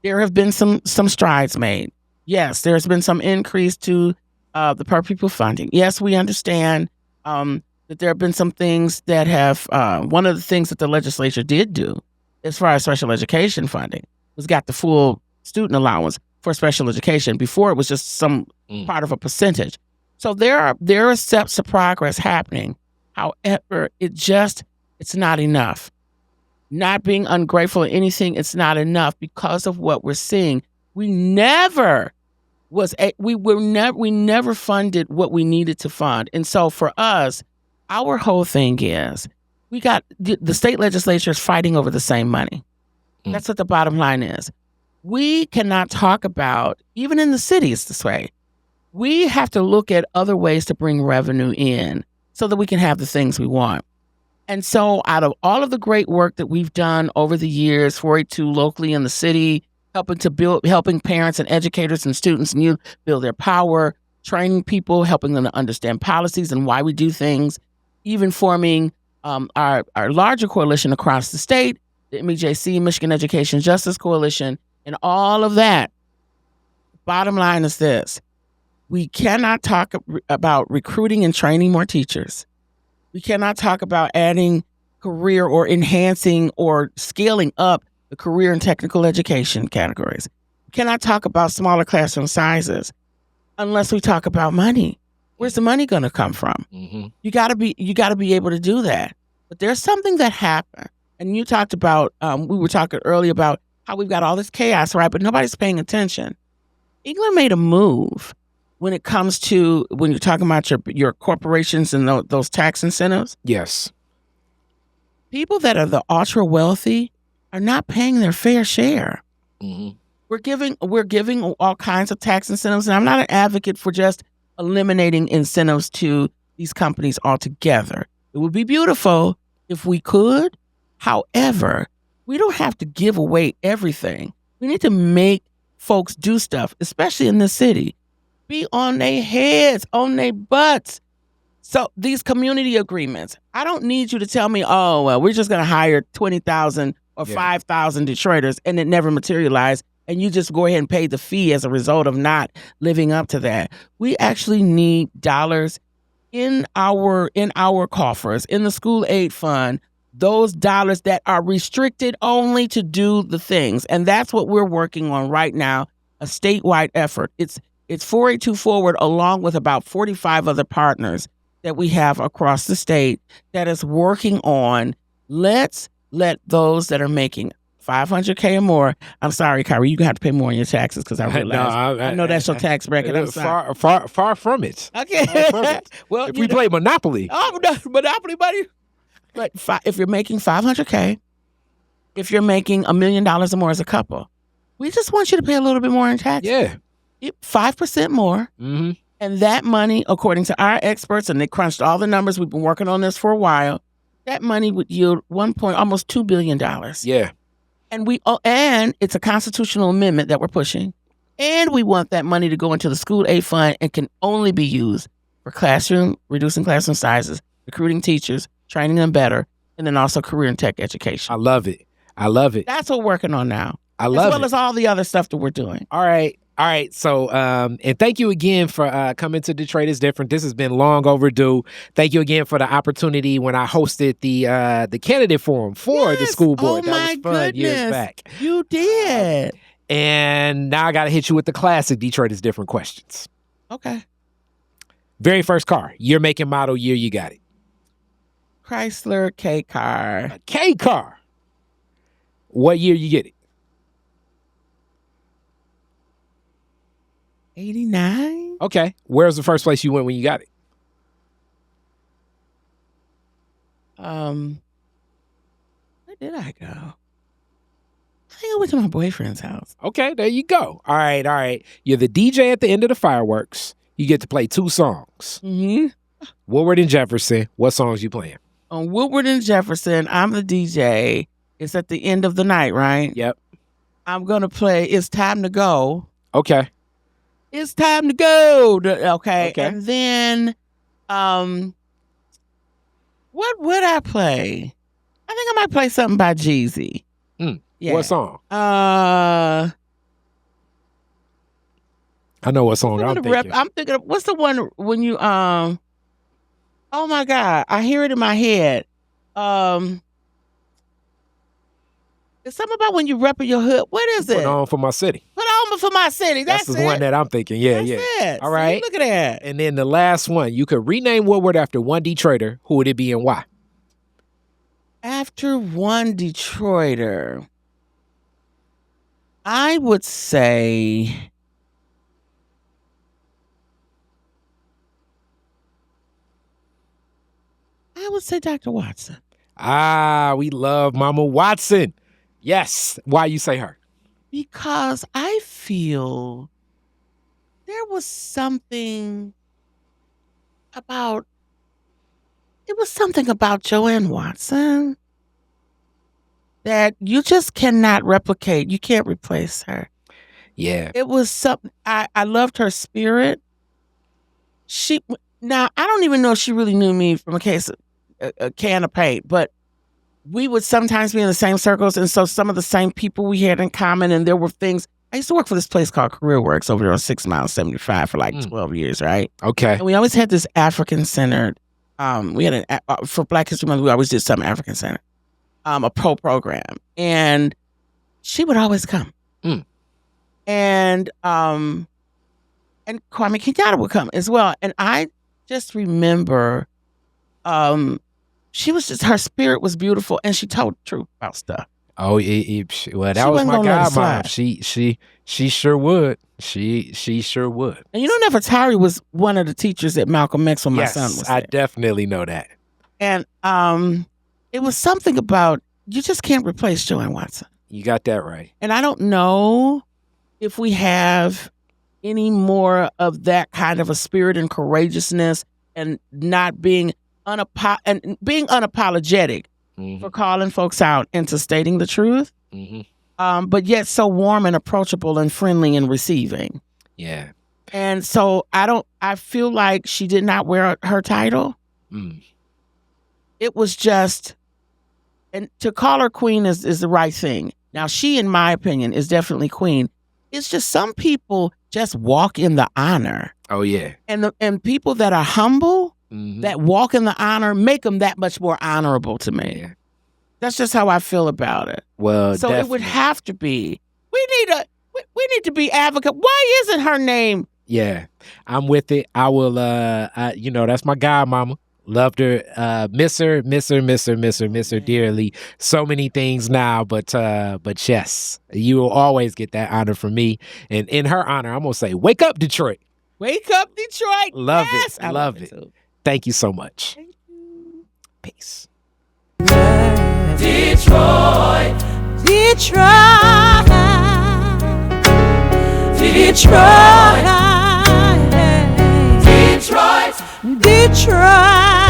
S3: There have been some strides made. Yes, there's been some increase to the per pupil funding. Yes, we understand that there have been some things that have, one of the things that the legislature did do as far as special education funding was got the full student allowance for special education. Before, it was just some part of a percentage. So there are steps to progress happening. However, it's not enough. Not being ungrateful or anything, it's not enough because of what we're seeing. We never funded what we needed to fund. And so for us, our whole thing is we got the state legislature is fighting over the same money. That's what the bottom line is. We cannot talk about, even in the cities this way, we have to look at other ways to bring revenue in so that we can have the things we want. And so out of all of the great work that we've done over the years, 482 locally in the city, helping parents and educators and students and youth build their power, training people, helping them to understand policies and why we do things, even forming our larger coalition across the state, the MEJC, Michigan Education Justice Coalition, and all of that. Bottom line is this. We cannot talk about recruiting and training more teachers. We cannot talk about adding career or enhancing or scaling up the career and technical education categories. We cannot talk about smaller classroom sizes unless we talk about money. Where's the money going to come from? You got to be able to do that. But there's something that happened, and you talked about. We were talking earlier about how we've got all this chaos, right? But nobody's paying attention. England made a move when it comes to when you're talking about your corporations and those tax incentives.
S2: Yes,
S3: people that are the ultra wealthy are not paying their fair share. We're giving all kinds of tax incentives, and I'm not an advocate for just eliminating incentives to these companies altogether. It would be beautiful if we could. However, we don't have to give away everything. We need to make folks do stuff, especially in the city. Be on their heads, on their butts. So these community agreements, I don't need you to tell me, oh, well, we're just going to hire 20,000 or 5,000 Detroiters, and it never materialized, and you just go ahead and pay the fee as a result of not living up to that. We actually need dollars in our coffers, in the school aid fund, those dollars that are restricted only to do the things. And that's what we're working on right now, a statewide effort. It's 482 Forward, along with about 45 other partners that we have across the state that is working on, let's let those that are making $500K or more. I'm sorry, Khary, you have to pay more on your taxes because I realize I know that's your tax bracket. I'm sorry.
S2: Far from it.
S3: Okay.
S2: From it.
S3: Well,
S2: if we play Monopoly.
S3: Oh, no, Monopoly, buddy. But if you're making $500K, if you're making $1 million or more as a couple, we just want you to pay a little bit more in taxes.
S2: Yeah.
S3: 5% more.
S2: Mm-hmm.
S3: And that money, according to our experts, and they crunched all the numbers, we've been working on this for a while, that money would yield almost $2 billion.
S2: Yeah.
S3: And it's a constitutional amendment that we're pushing. And we want that money to go into the school aid fund and can only be used for reducing classroom sizes, recruiting teachers, training them better, and then also career and tech education.
S2: I love it.
S3: That's what we're working on now.
S2: I love it.
S3: As well as all the other stuff that we're doing.
S2: All right. All right. So, and thank you again for coming to Detroit is Different. This has been long overdue. Thank you again for the opportunity when I hosted the candidate forum for the school board.
S3: Oh,
S2: that was fun years back.
S3: You did.
S2: And now I got to hit you with the classic Detroit is Different questions.
S3: Okay.
S2: Very first car, year, make, and model, year you got it.
S3: Chrysler K car.
S2: A K car. What year you get it?
S3: 89.
S2: Okay. Where's the first place you went when you got it?
S3: Where did I go? I think I went to my boyfriend's house.
S2: Okay, there you go. All right. You're the DJ at the end of the fireworks. You get to play 2 songs.
S3: Mm-hmm.
S2: Woodward and Jefferson. What songs you playing?
S3: On Woodward and Jefferson, I'm the DJ. It's at the end of the night, right?
S2: Yep.
S3: I'm going to play It's Time to Go.
S2: Okay.
S3: It's time to go. Okay.
S2: Okay.
S3: And then, what would I play? I think I might play something by Jeezy. Yeah.
S2: What song?
S3: I'm
S2: I know what song I'm thinking.
S3: I'm thinking of, what's the one when you, oh my God, I hear it in my head. It's something about when you repping your hood. What is it?
S2: Put on for my city.
S3: Put on for my city. That's
S2: the
S3: it.
S2: one that I'm thinking. Yeah,
S3: That's it.
S2: All right.
S3: See, look at that.
S2: And then the last one, you could rename Woodward after one Detroiter. Who would it be and why?
S3: After one Detroiter, I would say Dr. Watson.
S2: We love Mama Watson. Yes. Why you say her?
S3: Because I feel there was something about JoAnn Watson that you just cannot replicate. You can't replace her.
S2: Yeah.
S3: It was something, I loved her spirit. Now, I don't even know if she really knew me from a can of paint, but we would sometimes be in the same circles, and so some of the same people we had in common, and there were things. I used to work for this place called Career Works over there on 6 Mile 75 for like 12 years, right?
S2: Okay.
S3: And we always had this African-centered, we had for Black History Month, we always did something African-centered, a program, and she would always come. And Kwame Kenyatta would come as well, and I just remember, she was just, her spirit was beautiful, and she told the truth about stuff.
S2: Oh, well, that was my godmom. She sure would. She sure would.
S3: And you know, Nefertari was one of the teachers at Malcolm X when my son was there.
S2: I definitely know that.
S3: And it was something about, you just can't replace JoAnn Watson.
S2: You got that right.
S3: And I don't know if we have any more of that kind of a spirit and courageousness, and not being unapologetic for calling folks out into stating the truth, but yet so warm and approachable and friendly and receiving.
S2: Yeah.
S3: And so I feel like she did not wear her title. It was just, and to call her queen is the right thing. Now, she, in my opinion, is definitely queen. It's just some people just walk in the honor.
S2: Oh, yeah.
S3: And people that are humble, that walk in the honor, make them that much more honorable to me. Yeah. That's just how I feel about it.
S2: Well,
S3: so
S2: definitely.
S3: It would have to be. We need to be advocate. Why isn't her name?
S2: Yeah, I'm with it. I will. That's my godmama. Loved her. Miss her dearly. So many things now, but yes, you will always get that honor from me. And in her honor, I'm gonna say, wake up, Detroit.
S3: Wake up, Detroit.
S2: Love
S3: yes,
S2: it.
S3: I love it. Too.
S2: Thank you so much.
S3: Thank you.
S2: Peace.
S1: Detroit. Detroit.